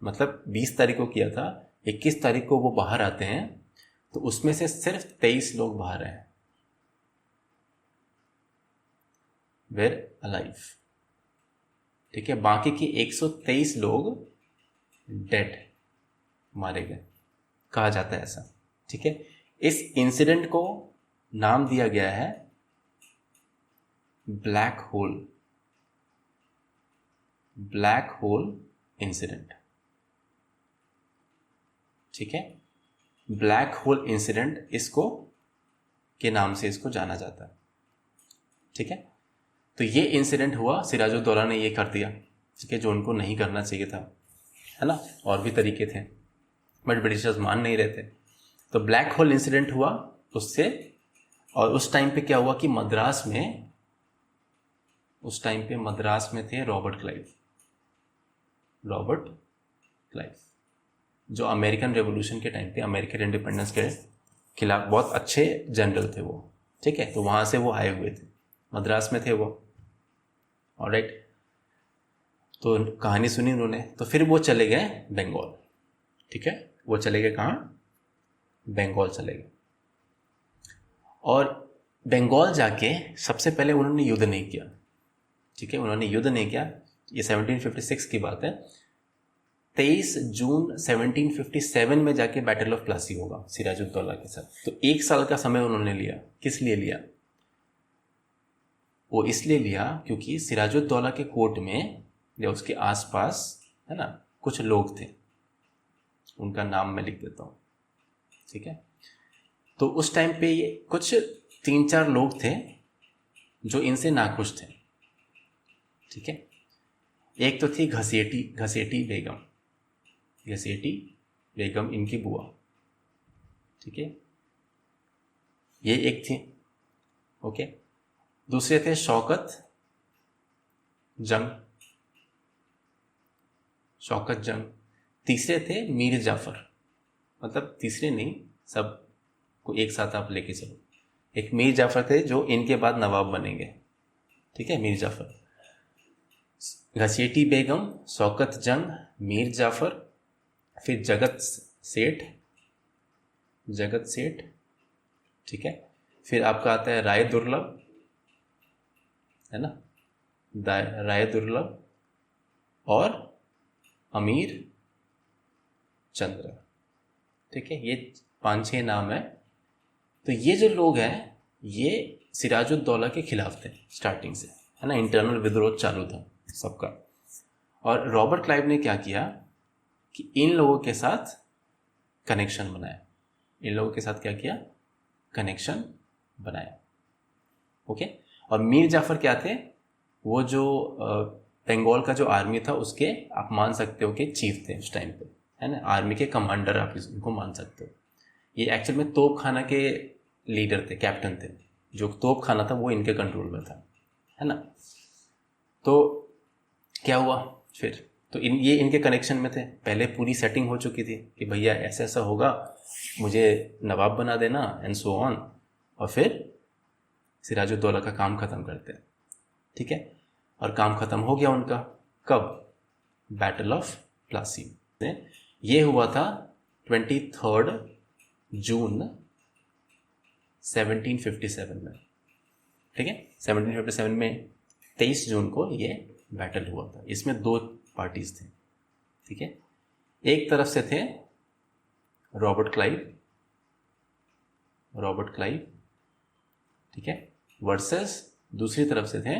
मतलब 20 तारीख को किया था, 21 तारीख को वो बाहर आते हैं तो उसमें से सिर्फ 23 लोग बाहर हैं, वेर अलाइव। ठीक है, बाकी की 123 लोग डेड, मारे गए, कहा जाता है ऐसा। ठीक है, इस इंसिडेंट को नाम दिया गया है ब्लैक होल इंसिडेंट। ठीक है, ब्लैक होल इंसिडेंट इसको के नाम से इसको जाना जाता है। ठीक है, तो ये इंसिडेंट हुआ, सिराजुद्दौला ने ये कर दिया, ठीक है, जो उनको नहीं करना चाहिए था, है ना। और भी तरीके थे बट ब्रिटिशर्स मान नहीं रहे थे। तो ब्लैक होल इंसिडेंट हुआ उससे। और उस टाइम पे क्या हुआ कि मद्रास में थे रॉबर्ट क्लाइव, जो अमेरिकन रेवोल्यूशन के टाइम पे, अमेरिकन इंडिपेंडेंस के खिलाफ बहुत अच्छे जनरल थे वो। ठीक है, तो वहाँ से वो आए हुए थे, मद्रास में थे वो। ऑलराइट, तो कहानी सुनी उन्होंने। तो फिर वो चले गए बंगाल। ठीक है, वो चले गए कहाँ, बंगाल चले गए। और बंगाल जाके सबसे पहले उन्होंने युद्ध नहीं किया। ठीक है, उन्होंने युद्ध नहीं किया, ये 1756 की बात है। 23 जून 1757 में जाके बैटल ऑफ प्लासी होगा सिराजुद्दौला के साथ। तो 1 साल का समय उन्होंने लिया। किस लिए लिया, वो इसलिए लिया क्योंकि सिराजुद्दौला के कोर्ट में या उसके आसपास, है ना, कुछ लोग थे, उनका नाम मैं लिख देता हूँ। ठीक है, तो उस टाइम पे ये कुछ 3-4 लोग थे जो इनसे नाखुश थे। ठीक है, एक तो थी घसेटी बेगम इनकी बुआ। ठीक है, ये एक थी। ओके, दूसरे थे शौकत जंग, शौकत जंग। तीसरे थे मीर जाफ़र, मतलब तीसरे नहीं, सब को एक साथ आप लेके चलो। एक मीर जाफ़र थे जो इनके बाद नवाब बनेंगे, ठीक है, मीर जाफ़र। घसीटी बेगम, शौकत जंग, मीर जाफ़र, फिर जगत सेठ, ठीक है। फिर आपका आता है राय दुर्लभ, है ना, राय दुर्लभ और अमीर चंद्र, ठीक है। ये 5-6 नाम है। तो ये जो लोग हैं ये सिराजुद्दौला के खिलाफ थे स्टार्टिंग से, है ना, इंटरनल विद्रोह चालू था सबका। और रॉबर्ट क्लाइव ने क्या किया कि इन लोगों के साथ कनेक्शन बनाया। इन लोगों के साथ क्या किया, कनेक्शन बनाया, ओके। और मीर जाफ़र क्या थे, वो जो बंगाल का जो आर्मी था उसके आप मान सकते हो कि चीफ थे उस टाइम पे, है ना, आर्मी के कमांडर आप इनको मान सकते हो। ये एक्चुअल में तोप खाना के लीडर थे, कैप्टन थे। जो तोप खाना था वो इनके कंट्रोल में था, है ना। तो क्या हुआ फिर, तो ये इनके कनेक्शन में थे, पहले पूरी सेटिंग हो चुकी थी कि भैया ऐसा ऐसा होगा, मुझे नवाब बना देना एंड सो ऑन, और फिर सिराजुद्दौला का काम ख़त्म करते हैं, ठीक है। और काम ख़त्म हो गया उनका, कब, बैटल ऑफ प्लासी। ये हुआ था 23 जून 1757 में, ठीक है। 1757 में 23 जून को ये बैटल हुआ था। इसमें 2 पार्टीज थे, ठीक है। एक तरफ से थे रॉबर्ट क्लाइव, ठीक है, वर्सेस दूसरी तरफ से थे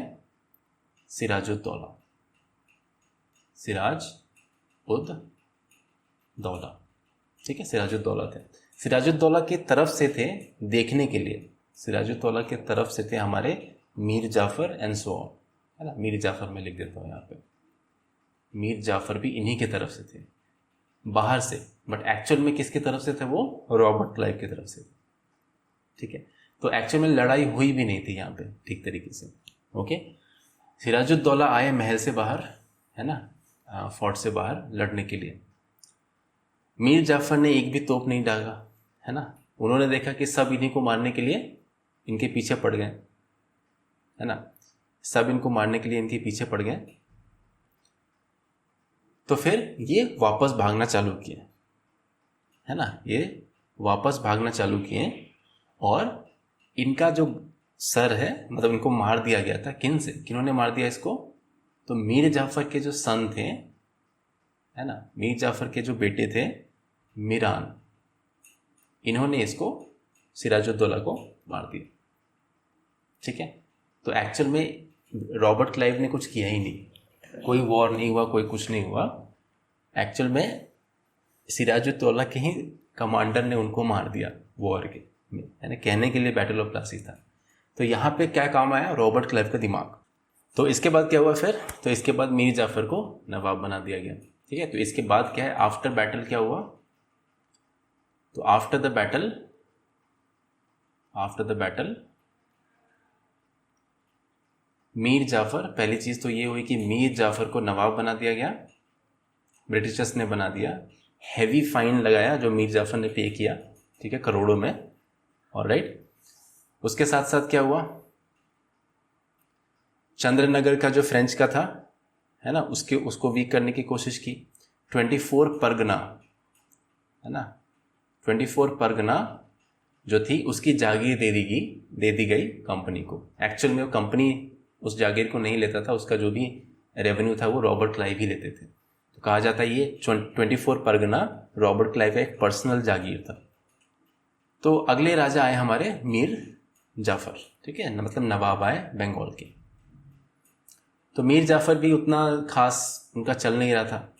सिराजुद्दौला, ठीक है, सिराजुद्दौला थे। सिराजुद्दौला की तरफ से थे देखने के लिए, सिराजुद्दौला की तरफ से थे हमारे Mir Jafar and so on, है ना। मीर जाफ़र में लिख देता हूँ यहाँ पे, मीर जाफ़र भी इन्हीं की तरफ से थे बाहर से, बट एक्चुअल में किसकी तरफ से थे, वो रॉबर्ट क्लाइव की तरफ से, ठीक है। तो एक्चुअल में लड़ाई हुई भी नहीं थी यहाँ पे ठीक तरीके से, ओके। सिराजुद्दौला आए महल से बाहर, है ना, फोर्ट से बाहर लड़ने के लिए। मीर जाफ़र ने एक भी तोप नहीं डाला, है ना। उन्होंने देखा कि सब इन्हीं को मारने के लिए इनके पीछे पड़ गए, है ना, सब इनको मारने के लिए इनके पीछे पड़ गए। तो फिर ये वापस भागना चालू किए, है ना, ये वापस भागना चालू किए। और इनका जो सर है, मतलब इनको मार दिया गया था, किन्होंने मार दिया इसको, तो मीर जाफ़र के जो सन थे, है ना, मीर जाफ़र के जो बेटे थे मीरान, इन्होंने इसको सिराजुद्दौला को मार दिया, ठीक है। तो एक्चुअल में रॉबर्ट क्लाइव ने कुछ किया ही नहीं, कोई वॉर नहीं हुआ, कोई कुछ नहीं हुआ। एक्चुअल में सिराजुद्दौला के ही कमांडर ने उनको मार दिया वॉर के, यानी कहने के लिए बैटल ऑफ प्लासी था। तो यहाँ पे क्या काम आया, रॉबर्ट क्लाइव का दिमाग। तो इसके बाद क्या हुआ फिर, तो इसके बाद मीर जाफ़र को नवाब बना दिया गया, ठीक है। तो इसके बाद क्या है, आफ्टर बैटल क्या हुआ, तो after the battle Mir Jafar, पहली चीज़ तो ये हुई कि मीर जाफ़र को नवाब बना दिया गया, ब्रिटिशर्स ने बना दिया। हैवी फाइन लगाया जो मीर जाफ़र ने पे किया, ठीक है, करोड़ों में, ऑलराइट। उसके साथ साथ क्या हुआ, चंद्रनगर का जो फ्रेंच का था, है ना, उसको वीक करने की कोशिश की। 24 परगना, है ना, 24 परगना जो थी उसकी जागीर दे दी गई कंपनी को। एक्चुअल में वो कंपनी उस जागीर को नहीं लेता था, उसका जो भी रेवेन्यू था वो रॉबर्ट क्लाइव ही लेते थे। तो कहा जाता है ये 24 परगना रॉबर्ट क्लाइव का एक पर्सनल जागीर था। तो अगले राजा आए हमारे मीर जाफ़र, ठीक है, मतलब नवाब आए बंगाल के। तो मीर जाफ़र भी उतना खास उनका चल नहीं रहा था,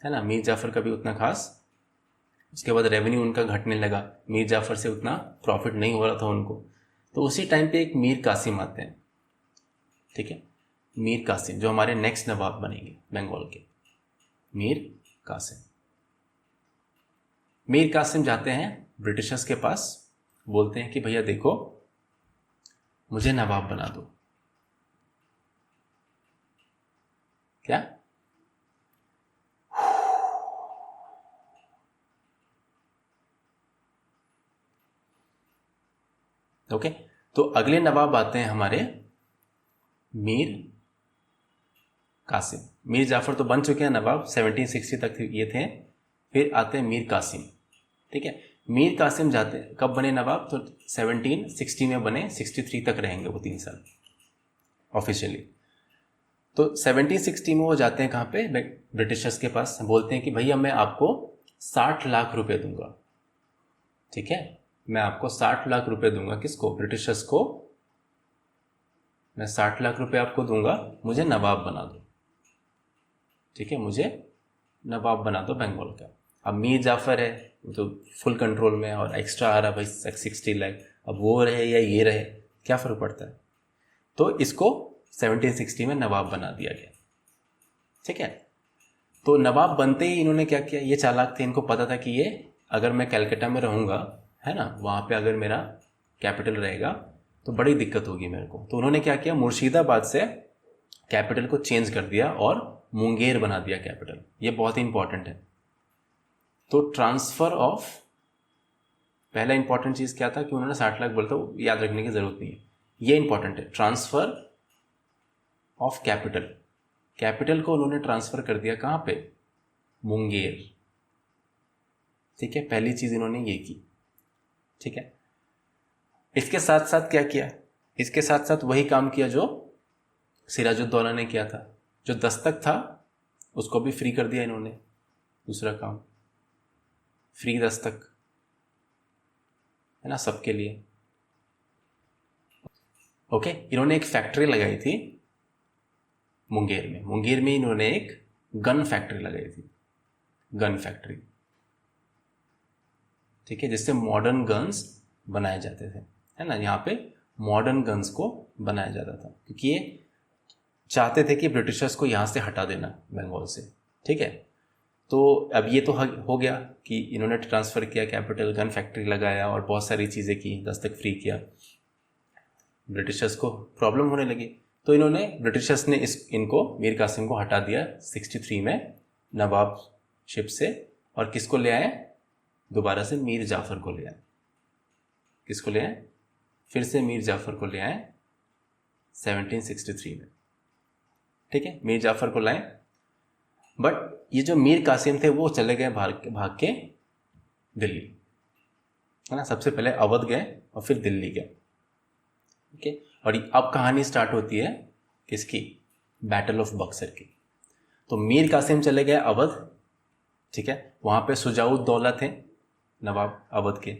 है ना, मीर जाफ़र का भी उतना खास। उसके बाद रेवेन्यू उनका घटने लगा, मीर जाफ़र से उतना प्रॉफिट नहीं हो रहा था उनको। तो उसी टाइम पे एक मीर कासिम आते हैं, ठीक है, मीर कासिम जो हमारे नेक्स्ट नवाब बनेंगे बंगाल के। मीर कासिम जाते हैं ब्रिटिशर्स के पास, बोलते हैं कि भैया देखो मुझे नवाब बना दो। क्या ओके, तो अगले नवाब आते हैं हमारे मीर कासिम। मीर जाफर तो बन चुके हैं नवाब, 1760 तक ये थे। फिर आते हैं मीर कासिम। ठीक है, मीर कासिम जाते कब बने नवाब, तो 1760 में बने, 63 तक रहेंगे वो 3 साल ऑफिशियली। तो 1760 में वो जाते हैं कहाँ पे, ब्रिटिशर्स के पास, बोलते हैं कि भैया मैं आपको 60 लाख रुपए दूंगा। ठीक है, मैं आपको 60 लाख रुपए दूंगा। किसको, ब्रिटिशर्स को। मैं 60 लाख रुपए आपको दूंगा, मुझे नवाब बना दो। ठीक है, मुझे नवाब बना दो बंगाल का। अब मीर जाफर है वो तो फुल कंट्रोल में है, और एक्स्ट्रा आ रहा भाई 60 लाख, अब वो रहे या ये रहे क्या फ़र्क पड़ता है। तो इसको 1760 में नवाब बना दिया गया। ठीक है, तो नवाब बनते ही इन्होंने क्या किया, ये चालाक थे, इनको पता था कि ये अगर मैं कलकत्ता में रहूँगा, है ना, वहाँ पे अगर मेरा कैपिटल रहेगा तो बड़ी दिक्कत होगी मेरे को। तो उन्होंने क्या किया, मुर्शिदाबाद से कैपिटल को चेंज कर दिया और मुंगेर बना दिया कैपिटल। ये बहुत ही इंपॉर्टेंट है। तो ट्रांसफ़र ऑफ, पहला इंपॉर्टेंट चीज़ क्या था कि उन्होंने 60 लाख बोलता, याद रखने की ज़रूरत नहीं है, ये इंपॉर्टेंट है। ट्रांसफ़र ऑफ कैपिटल, कैपिटल को उन्होंने ट्रांसफ़र कर दिया कहाँ पे, मुंगेर। ठीक है, पहली चीज़ इन्होंने ये की। ठीक है, इसके साथ साथ क्या किया, इसके साथ साथ वही काम किया जो सिराजुद्दौला ने किया था। जो दस्तक था उसको भी फ्री कर दिया इन्होंने, दूसरा काम, फ्री दस्तक, है ना, सबके लिए। ओके, इन्होंने एक फैक्ट्री लगाई थी मुंगेर में। मुंगेर में इन्होंने एक गन फैक्ट्री लगाई थी, गन फैक्ट्री। ठीक है, जिससे मॉडर्न गन्स बनाए जाते थे, है ना, यहाँ पे मॉडर्न गन्स को बनाया जाता था, क्योंकि ये चाहते थे कि ब्रिटिशर्स को यहाँ से हटा देना बंगाल से। ठीक है, तो अब ये तो हो गया कि इन्होंने ट्रांसफ़र किया कैपिटल, गन फैक्ट्री लगाया और बहुत सारी चीज़ें की, दस्तक फ्री किया। ब्रिटिशर्स को प्रॉब्लम होने लगी, तो इन्होंने, ब्रिटिशर्स ने इनको, मीर कासिम को हटा दिया 63 में नवाबशिप से, और किसको ले आए, दोबारा से मीर जाफ़र को ले आए। किसको ले आए, फिर से मीर जाफ़र को ले आए 1763 में। ठीक है, मीर जाफ़र को लाए, बट ये जो मीर कासिम थे वो चले गए भाग के दिल्ली, है ना। सबसे पहले अवध गए और फिर दिल्ली गए। ओके, और अब कहानी स्टार्ट होती है किसकी, बैटल ऑफ बक्सर की। तो मीर कासिम चले गए अवध। ठीक है, वहाँ पे शुजाउद्दौला थे नवाब अवध के,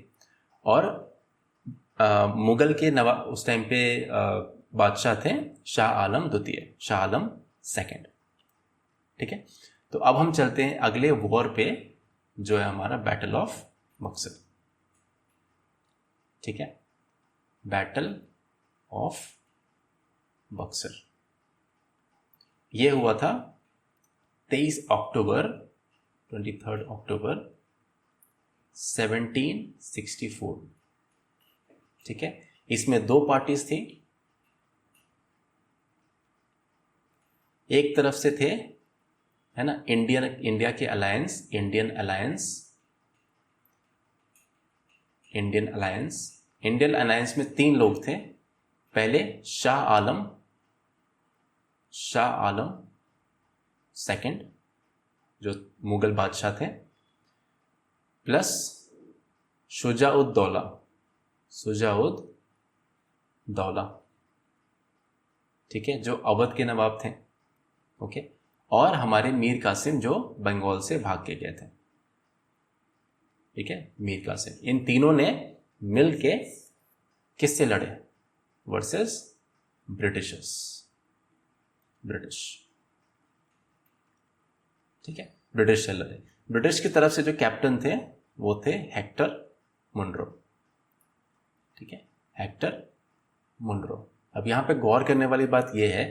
और मुगल के नवाब उस टाइम पे बादशाह थे शाह आलम द्वितीय, शाह आलम सेकंड। ठीक है, तो अब हम चलते हैं अगले वॉर पे, जो है हमारा बैटल ऑफ बक्सर। ठीक है, बैटल ऑफ बक्सर ये हुआ था 23 अक्टूबर 1764। ठीक है, इसमें 2 पार्टीज थी। एक तरफ से थे, है ना, इंडिया के अलायंस, इंडियन अलायंस में 3 लोग थे। पहले शाह आलम सेकंड, जो मुगल बादशाह थे, प्लस शुजाउद्दौला। ठीक है, जो अवध के नवाब थे। ओके, और हमारे मीर कासिम जो बंगाल से भाग के गए थे। ठीक है, मीर कासिम, इन तीनों ने मिल के किससे लड़े, वर्सेस ब्रिटिश। ठीक है, ब्रिटिश से लड़े। ब्रिटिश की तरफ से जो कैप्टन थे वो थे हेक्टर मुनरो। ठीक है, हेक्टर मुनरो। अब यहाँ पे गौर करने वाली बात यह है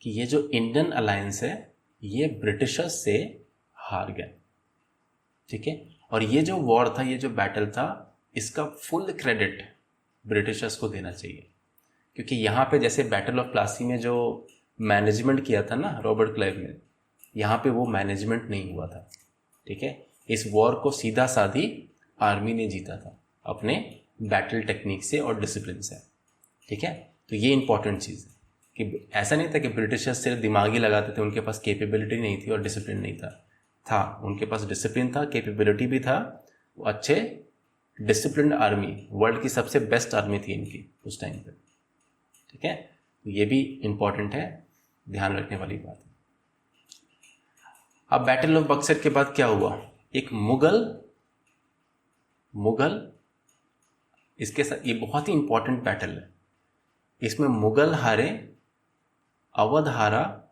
कि ये जो इंडियन अलायंस है ये ब्रिटिशर्स से हार गया। ठीक है, और ये जो वॉर था, ये जो बैटल था, इसका फुल क्रेडिट ब्रिटिशर्स को देना चाहिए, क्योंकि यहाँ पे जैसे बैटल ऑफ प्लासी में जो मैनेजमेंट किया था ना रॉबर्ट क्लाइव ने, यहाँ पे वो मैनेजमेंट नहीं हुआ था। ठीक है, इस वॉर को सीधा साधी आर्मी ने जीता था, अपने बैटल टेक्निक से और डिसिप्लिन से, ठीक है। तो ये इंपॉर्टेंट चीज़ है कि ऐसा नहीं था कि ब्रिटिशर्स सिर्फ दिमाग ही लगाते थे, उनके पास कैपेबिलिटी नहीं थी और डिसिप्लिन नहीं था उनके पास डिसिप्लिन था, कैपेबिलिटी भी था, वो अच्छे डिसिप्लिन आर्मी, वर्ल्ड की सबसे बेस्ट आर्मी थी इनकी उस टाइम पे, ठीक है। तो ये भी इम्पॉर्टेंट है, ध्यान रखने वाली बात है। अब बैटल ऑफ बक्सर के बाद क्या हुआ, एक मुगल इसके साथ, ये बहुत ही इंपॉर्टेंट बैटल है, इसमें मुगल हारे, अवध हारा,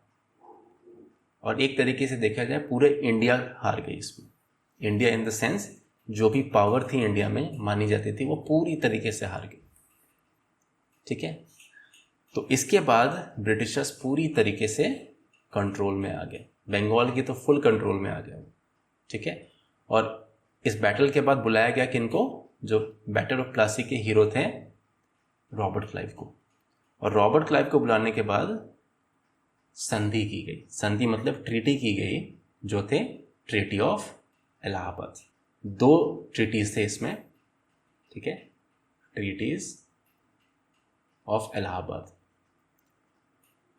और एक तरीके से देखा जाए पूरे इंडिया हार गई इसमें। इंडिया इन द सेंस जो भी पावर थी इंडिया में मानी जाती थी वो पूरी तरीके से हार गई, ठीक है। तो इसके बाद ब्रिटिशर्स पूरी तरीके से कंट्रोल में आ गए, बंगाल की तो फुल कंट्रोल में आ गया, ठीक है। और इस बैटल के बाद बुलाया गया किनको, जो बैटल ऑफ प्लासी के हीरो थे, रॉबर्ट क्लाइव को। और रॉबर्ट क्लाइव को बुलाने के बाद संधि की गई, संधि मतलब ट्रीटी की गई, जो थे ट्रीटी ऑफ इलाहाबाद। 2 ट्रीटीज थे इसमें, ठीक है, ट्रीटीज ऑफ इलाहाबाद,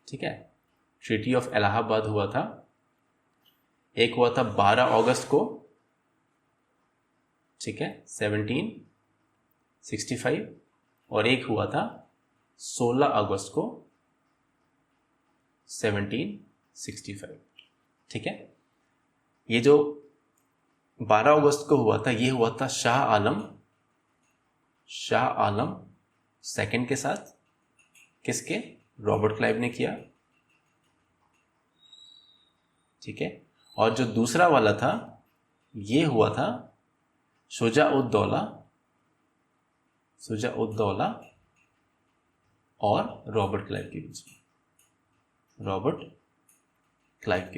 ठीक है। ट्रीटी ऑफ इलाहाबाद हुआ था, एक हुआ था 12 अगस्त को, ठीक है, 1765, और एक हुआ था 16 अगस्त को 1765, ठीक है। ये जो 12 अगस्त को हुआ था, ये हुआ था शाह आलम सेकंड के साथ, किसके, रॉबर्ट क्लाइव ने किया, ठीक है। और जो दूसरा वाला था ये हुआ था शुजा-उद-दौला और रॉबर्ट क्लाइव के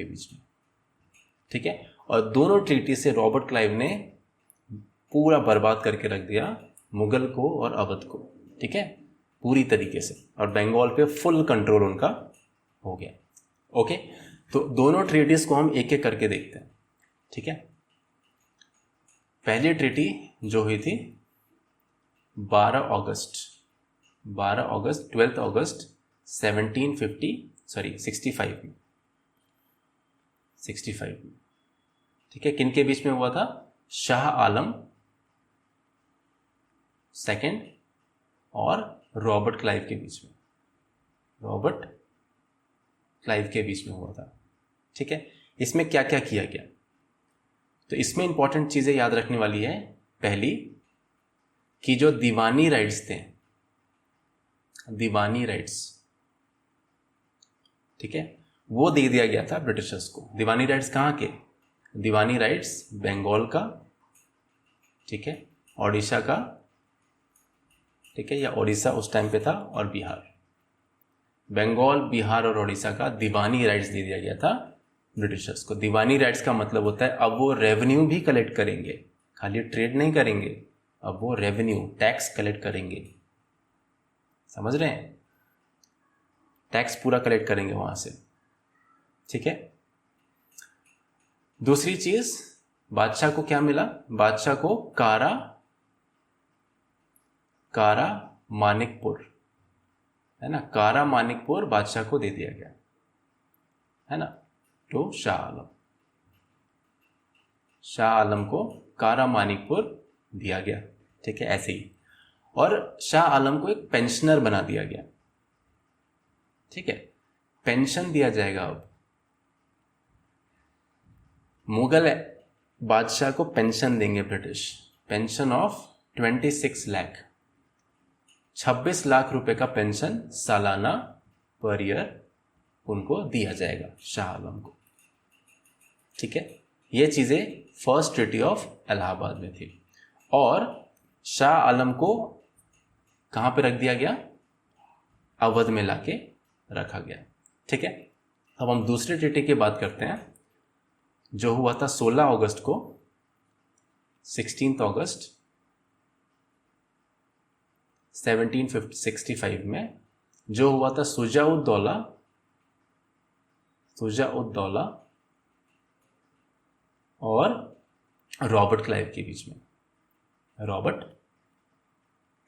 बीच में, ठीक है। और दोनों ट्रीटी से रॉबर्ट क्लाइव ने पूरा बर्बाद करके रख दिया मुगल को और अवध को, ठीक है, पूरी तरीके से, और बंगाल पे फुल कंट्रोल उनका हो गया। ओके, तो दोनों ट्रीटीज को हम एक एक करके देखते हैं, ठीक है। पहली ट्रीटी जो हुई थी 12 अगस्त 65 में, ठीक है। किन के बीच में हुआ था, शाह आलम सेकंड और रॉबर्ट क्लाइव के बीच में हुआ था, ठीक है। इसमें क्या क्या किया गया, तो इसमें इंपॉर्टेंट चीजें याद रखने वाली है। पहली कि जो दीवानी राइट्स थे, ठीक है, वो दे दिया गया था ब्रिटिशर्स को। दीवानी राइट्स कहाँ के, दीवानी राइट्स बंगाल का, ठीक है, ओडिशा का, ठीक है, या ओडिशा उस टाइम पे था, और बिहार, बंगाल, बिहार और ओडिशा का दीवानी राइट्स दे दिया गया था ब्रिटिशर्स को। दीवानी राइट्स का मतलब होता है अब वो रेवेन्यू भी कलेक्ट करेंगे, खाली ट्रेड नहीं करेंगे, अब वो रेवेन्यू टैक्स कलेक्ट करेंगे, समझ रहे हैं, टैक्स पूरा कलेक्ट करेंगे वहां से, ठीक है। दूसरी चीज, बादशाह को क्या मिला, बादशाह को कारा मानिकपुर, है ना, कारा मानिकपुर बादशाह को दे दिया गया, है ना, तो शाह आलम को कारा मानिकपुर दिया गया, ठीक है, ऐसे ही। और शाह आलम को एक पेंशनर बना दिया गया, ठीक है, पेंशन दिया जाएगा। अब मुगल बादशाह को पेंशन देंगे ब्रिटिश, पेंशन ऑफ 26 लाख रुपए का पेंशन सालाना पर ईयर उनको दिया जाएगा शाह आलम को, ठीक है। ये चीजें फर्स्ट ट्रीटी ऑफ इलाहाबाद में थी। और शाह आलम को कहां पे रख दिया गया, अवध में लाके रखा गया, ठीक है। अब हम दूसरी ट्रीटी की बात करते हैं, जो हुआ था 16 अगस्त को, 16 अगस्त 1765 में, जो हुआ था शुजा-उद-दौला और रॉबर्ट क्लाइव के बीच में,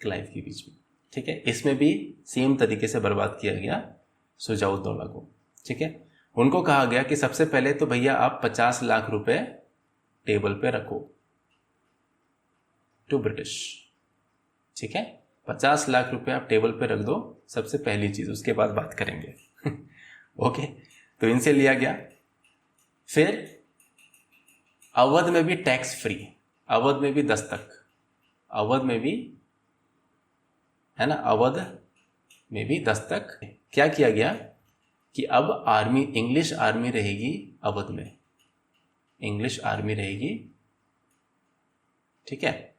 क्लाइव के बीच में। ठीक है, इसमें भी सेम तरीके से बर्बाद किया गया शुजाउद्दौला को। ठीक है, उनको कहा गया कि सबसे पहले तो भैया आप 50 लाख रुपए टेबल पे रखो टू ब्रिटिश। ठीक है, 50 लाख रुपए आप टेबल पे रख दो, सबसे पहली चीज, उसके बाद बात करेंगे। ओके, तो इनसे लिया गया। फिर अवध में भी टैक्स फ्री, अवध में भी दस्तक, अवध में भी, है ना, अवध में भी दस्तक। क्या किया गया कि अब आर्मी, इंग्लिश आर्मी रहेगी अवध में, इंग्लिश आर्मी रहेगी। ठीक है,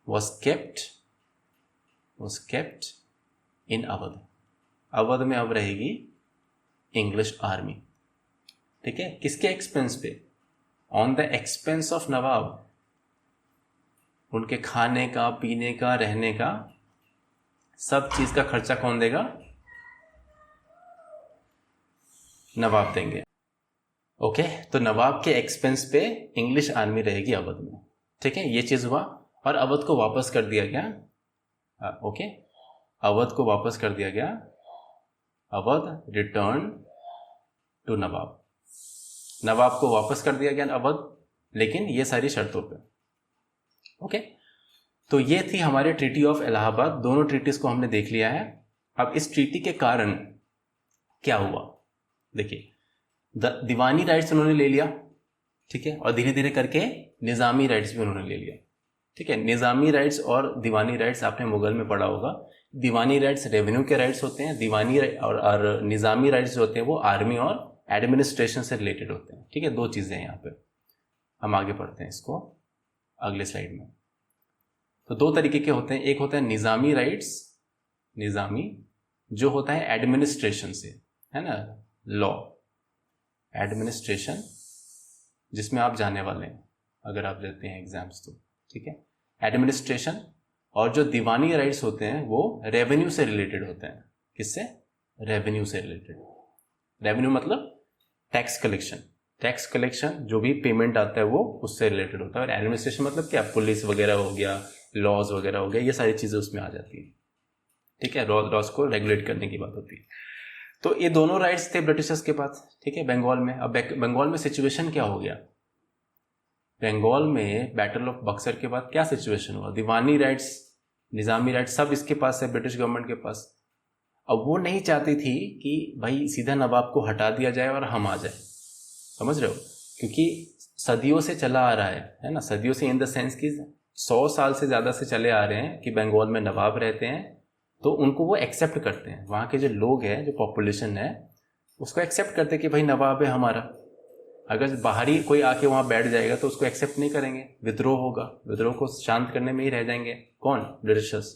was kept in Awadh, Awadh में अब रहेगी इंग्लिश आर्मी। ठीक है, किसके एक्सपेंस पे? ऑन द एक्सपेंस ऑफ नवाब। उनके खाने का, पीने का, रहने का, सब चीज का खर्चा कौन देगा? नवाब देंगे। ओके, तो नवाब के एक्सपेंस पे इंग्लिश आर्मी रहेगी अवध में। ठीक है, ये चीज हुआ और अवध को वापस कर दिया गया। ओके, अवध को वापस कर दिया गया, अवध रिटर्न टू नवाब, नवाब को वापस कर दिया गया अवध, लेकिन ये सारी शर्तों पे। ओके, तो ये थी हमारे ट्रीटी ऑफ इलाहाबाद। दोनों ट्रीटीज को हमने देख लिया है। अब इस ट्रीटी के कारण क्या हुआ देखिए, दीवानी राइट्स उन्होंने ले लिया। ठीक है, और धीरे धीरे करके निजामी राइट्स भी उन्होंने ले लिया। ठीक है, निजामी राइट्स और दीवानी राइट्स आपने मुगल में पढ़ा होगा। दीवानी राइट्स रेवेन्यू के राइट्स होते हैं, दीवानी और निजामी राइट्स जो होते हैं वो आर्मी और एडमिनिस्ट्रेशन से रिलेटेड होते हैं। ठीक है, दो चीजें हैं यहाँ पे। हम आगे पढ़ते हैं इसको अगले स्लाइड में। तो दो तरीके के होते हैं, एक होता है निजामी राइट्स, निजामी जो होता है एडमिनिस्ट्रेशन से, है ना, लॉ, एडमिनिस्ट्रेशन, जिसमें आप जाने वाले हैं अगर आप देते हैं एग्जाम्स तो। ठीक है, एडमिनिस्ट्रेशन। और जो दीवानी राइट्स होते हैं वो रेवेन्यू से रिलेटेड होते हैं। किससे? रेवेन्यू से रिलेटेड। रेवेन्यू मतलब टैक्स कलेक्शन, टैक्स कलेक्शन जो भी पेमेंट आता है वो उससे रिलेटेड होता है। और एडमिनिस्ट्रेशन मतलब क्या? पुलिस वगैरह हो गया, लॉज वगैरह हो गया, ये सारी चीजें उसमें आ जाती है। ठीक है, लॉज को रेगुलेट करने की बात होती है। तो ये दोनों राइट्स थे ब्रिटिशर्स के पास। ठीक है, बंगाल में। अब बंगाल में सिचुएशन क्या हो गया? बंगाल में बैटल ऑफ बक्सर के बाद क्या सिचुएशन हुआ? दीवानी राइट्स, निजामी राइट्स सब इसके पास है, ब्रिटिश गवर्नमेंट के पास। अब वो नहीं चाहती थी कि भाई सीधा नवाब को हटा दिया जाए और हम आ जाए, समझ रहे हो? क्योंकि सदियों से चला आ रहा है ना, सदियों से इन द सेंस कि 100 साल से ज्यादा से चले आ रहे हैं कि बंगाल में नवाब रहते हैं, तो उनको वो एक्सेप्ट करते हैं। वहाँ के जो लोग हैं, जो पॉपुलेशन है, उसको एक्सेप्ट करते हैं कि भाई नवाब है हमारा। अगर बाहरी कोई आके वहाँ बैठ जाएगा तो उसको एक्सेप्ट नहीं करेंगे, विद्रोह होगा, विद्रोह को शांत करने में ही रह जाएंगे। कौन? ब्रिटिशर्स।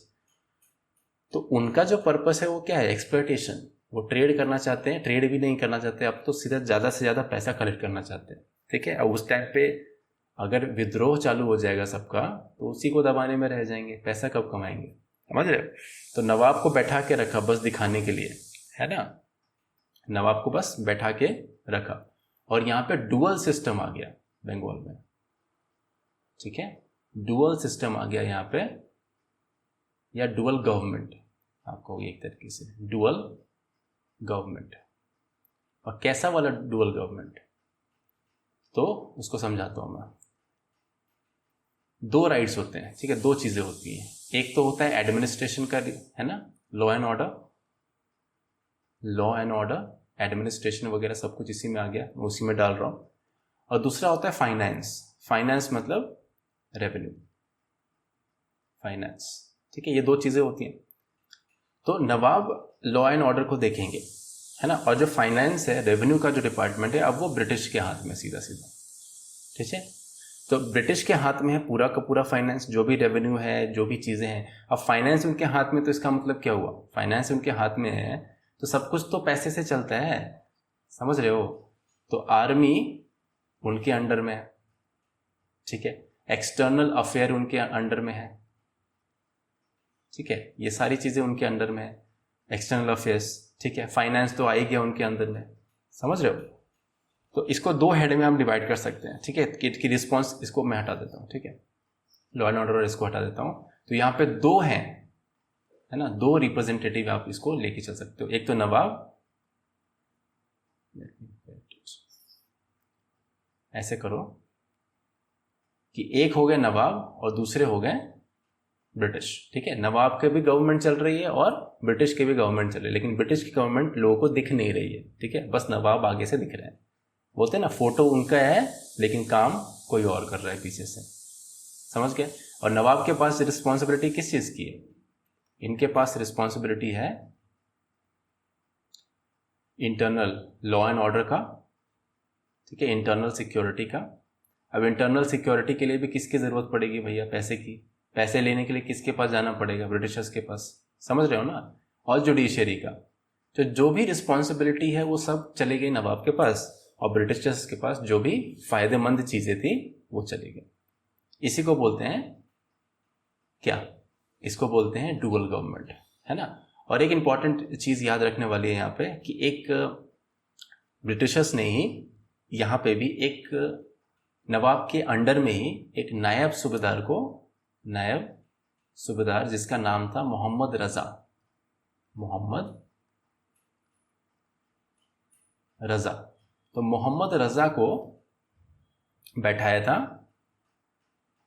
तो उनका जो पर्पस है वो क्या है? एक्सप्लॉयटेशन। वो ट्रेड करना चाहते हैं, ट्रेड भी नहीं करना चाहते, अब तो सीधा ज़्यादा से ज़्यादा पैसा कलेक्ट करना चाहते हैं। ठीक है, अब उस टाइम पे अगर विद्रोह चालू हो जाएगा सबका तो उसी को दबाने में रह जाएंगे, पैसा कब कमाएंगे, समझ रहे हो? तो नवाब को बैठा के रखा बस दिखाने के लिए, है ना, नवाब को बस बैठा के रखा। और यहाँ पे डुअल सिस्टम आ गया बंगाल में। ठीक है, डुअल सिस्टम आ गया यहाँ पे, या डुअल गवर्नमेंट आपको, एक तरीके से डुअल गवर्नमेंट। और कैसा वाला डुअल गवर्नमेंट? तो उसको समझाता हूं मैं। दो राइट्स होते हैं, ठीक है, दो चीजें होती हैं। एक तो होता है एडमिनिस्ट्रेशन का, है ना, law and order, law and order, administration वगैरह सब कुछ इसी में आ गया, मैं उसी में डाल रहा हूं। और दूसरा होता है फाइनेंस, फाइनेंस मतलब रेवेन्यू, फाइनेंस। ठीक है, ये दो चीजें होती हैं। तो नवाब लॉ एंड ऑर्डर को देखेंगे, है ना, और जो फाइनेंस है, रेवेन्यू का जो डिपार्टमेंट है, अब वो ब्रिटिश के हाथ में सीधा सीधा। ठीक है, तो ब्रिटिश के हाथ में है पूरा का पूरा फाइनेंस, जो भी रेवेन्यू है, जो भी चीजें हैं। अब फाइनेंस उनके हाथ में, तो इसका मतलब क्या हुआ? फाइनेंस उनके हाथ में है तो सब कुछ तो पैसे से चलता है, समझ रहे हो? तो आर्मी उनके अंडर में है, ठीक है, एक्सटर्नल अफेयर उनके अंडर में है, ठीक है, ये सारी चीजें उनके अंडर में है, एक्सटर्नल अफेयर्स। ठीक है, फाइनेंस तो आ ही गया उनके अंदर में, समझ रहे हो? तो इसको दो हेड में हम डिवाइड कर सकते हैं। ठीक है, कि रिस्पॉन्स, इसको मैं हटा देता हूँ, ठीक है, लॉ एंड ऑर्डर इसको हटा देता हूँ। तो यहाँ पे दो हैं, है ना, दो रिप्रेजेंटेटिव आप इसको लेके चल सकते हो। एक तो नवाब, ऐसे करो कि एक हो गए नवाब और दूसरे हो गए ब्रिटिश। ठीक है, नवाब के भी गवर्नमेंट चल रही है और ब्रिटिश की भी गवर्नमेंट चल रही है, लेकिन ब्रिटिश की गवर्नमेंट लोगों को दिख नहीं रही है। ठीक है, बस नवाब आगे से दिख रहे हैं। बोलते हैं ना, फोटो उनका है लेकिन काम कोई और कर रहा है पीछे से। समझ गए? और नवाब के पास रिस्पॉन्सिबिलिटी किस चीज की है? इनके पास रिस्पॉन्सिबिलिटी है इंटरनल लॉ एंड ऑर्डर का, ठीक है, इंटरनल सिक्योरिटी का। अब इंटरनल सिक्योरिटी के लिए भी किसकी जरूरत पड़ेगी भैया? पैसे की। पैसे लेने के लिए किसके पास जाना पड़ेगा? ब्रिटिशर्स के पास। समझ रहे हो ना? और जुडिशरी का जो भी रिस्पॉन्सिबिलिटी है वो सब चली गई नवाब के पास, और ब्रिटिशर्स के पास जो भी फायदेमंद चीजें थी वो चली गई। इसी को बोलते हैं क्या? इसको बोलते हैं डुअल गवर्नमेंट, है ना। और एक इंपॉर्टेंट चीज याद रखने वाली है यहाँ पे कि एक ब्रिटिशर्स ने ही यहाँ पे भी एक नवाब के अंडर में ही एक नायब सूबेदार जिसका नाम था मोहम्मद रजा। तो मोहम्मद रजा को बैठाया था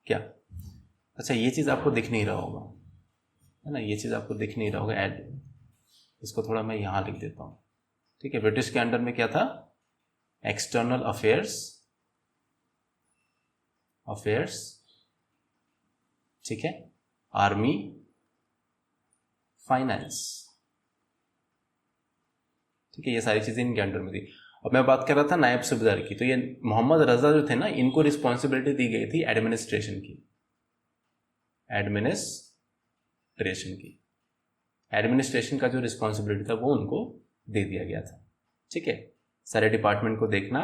क्या? अच्छा, ये चीज आपको दिख नहीं रहा होगा, है ना, ये चीज आपको दिख नहीं रहा होगा। ऐड इसको थोड़ा मैं यहां लिख देता हूं। ठीक है, ब्रिटिश के अंडर में क्या था? एक्सटर्नल अफेयर्स, ठीक है, आर्मी, फाइनेंस, ठीक है, ये सारी चीजें इनके अंडर में थी। और मैं बात कर रहा था नायब सूबेदार की, तो ये मोहम्मद रजा जो थे ना, इनको रिस्पॉन्सिबिलिटी दी गई थी एडमिनिस्ट्रेशन की। एडमिनिस्ट्रेशन का जो रिस्पॉन्सिबिलिटी था वो उनको दे दिया गया था। ठीक है, सारे डिपार्टमेंट को देखना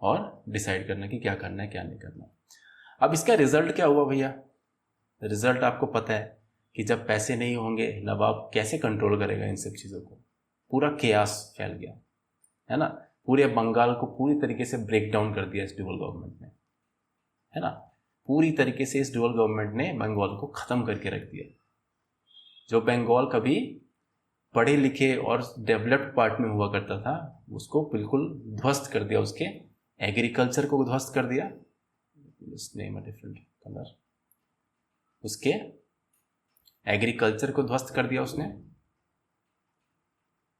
और डिसाइड करना कि क्या करना है क्या नहीं करना। अब इसका रिजल्ट क्या हुआ भैया? रिजल्ट आपको पता है कि जब पैसे नहीं होंगे नवाब कैसे कंट्रोल करेगा इन सब चीज़ों को? पूरा केयास फैल गया, है ना। पूरे बंगाल को पूरी तरीके से ब्रेक डाउन कर दिया इस डुअल गवर्नमेंट ने, है ना। पूरी तरीके से इस डुअल गवर्नमेंट ने बंगाल को ख़त्म करके रख दिया। जो बंगाल कभी पढ़े लिखे और डेवलप्ड पार्ट में हुआ करता था उसको बिल्कुल ध्वस्त कर दिया। उसके एग्रीकल्चर को ध्वस्त कर दिया, नेम अ डिफरेंट कलर, उसके एग्रीकल्चर को ध्वस्त कर दिया उसने,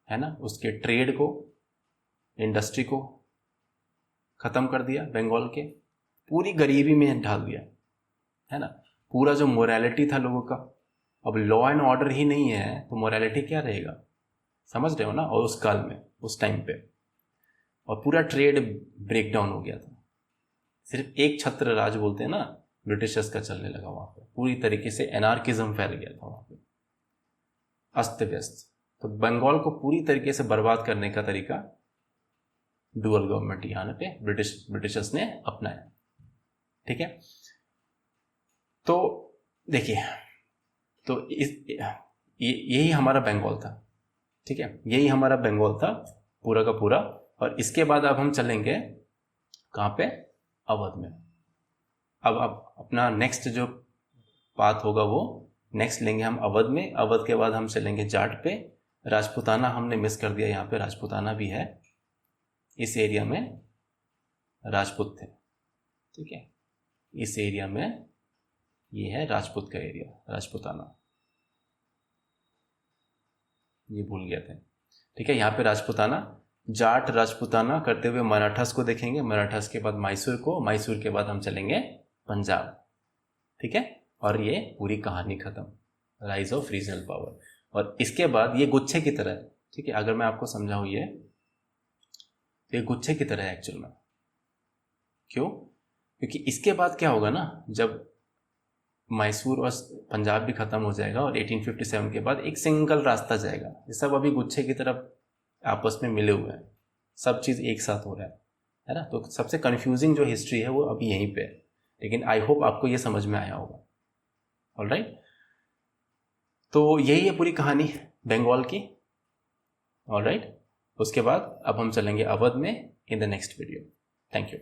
है ना। उसके ट्रेड को, इंडस्ट्री को खत्म कर दिया बंगाल के, पूरी गरीबी में डाल दिया, है ना। पूरा जो मोरालिटी था लोगों का, अब लॉ एंड ऑर्डर ही नहीं है तो मोरालिटी क्या रहेगा? समझ रहे हो ना। और उस काल में, उस टाइम पे, और पूरा ट्रेड ब्रेक डाउन हो गया था। सिर्फ एक छत्र राज बोलते हैं ना, ब्रिटिशर्स का चलने लगा वहां पे। पूरी तरीके से एनार्किज्म फैल गया था वहां पे, अस्त व्यस्त। तो बंगाल को पूरी तरीके से बर्बाद करने का तरीका डुअल गवर्नमेंट यहाँ पे ब्रिटिशर्स ने अपनाया। ठीक है, तो देखिए, तो यही हमारा बंगाल था। ठीक है, यही हमारा बंगाल था पूरा का पूरा। और इसके बाद अब हम चलेंगे कहाँ पे? अवध में। अब अपना नेक्स्ट जो पाथ होगा वो नेक्स्ट लेंगे हम अवध में। अवध के बाद हम चलेंगे जाट पे। राजपूताना हमने मिस कर दिया, यहाँ पे राजपूताना भी है, इस एरिया में राजपूत थे। ठीक है, इस एरिया में ये है राजपूत का एरिया, राजपूताना, ये भूल गए थे। ठीक है, यहाँ पे राजपूताना, जाट राजपूताना करते हुए मराठास को देखेंगे। मराठास के बाद मैसूर को, मैसूर के बाद हम चलेंगे पंजाब। ठीक है, और ये पूरी कहानी खत्म, राइज ऑफ रीजनल पावर। और इसके बाद ये गुच्छे की तरह है। ठीक है, अगर मैं आपको समझाऊं ये गुच्छे की तरह है एक्चुअल में। क्यों? क्योंकि इसके बाद क्या होगा ना, जब मैसूर और पंजाब भी खत्म हो जाएगा और 1857 के बाद एक सिंगल रास्ता जाएगा। ये सब अभी गुच्छे की तरफ आपस में मिले हुए हैं, सब चीज़ एक साथ हो रहा है ना। तो सबसे कंफ्यूजिंग जो हिस्ट्री है वो अभी यहीं पे है, लेकिन आई होप आपको ये समझ में आया होगा। ऑलराइट, तो यही है पूरी कहानी बंगाल की। ऑलराइट, उसके बाद अब हम चलेंगे अवध में in the next video. Thank you.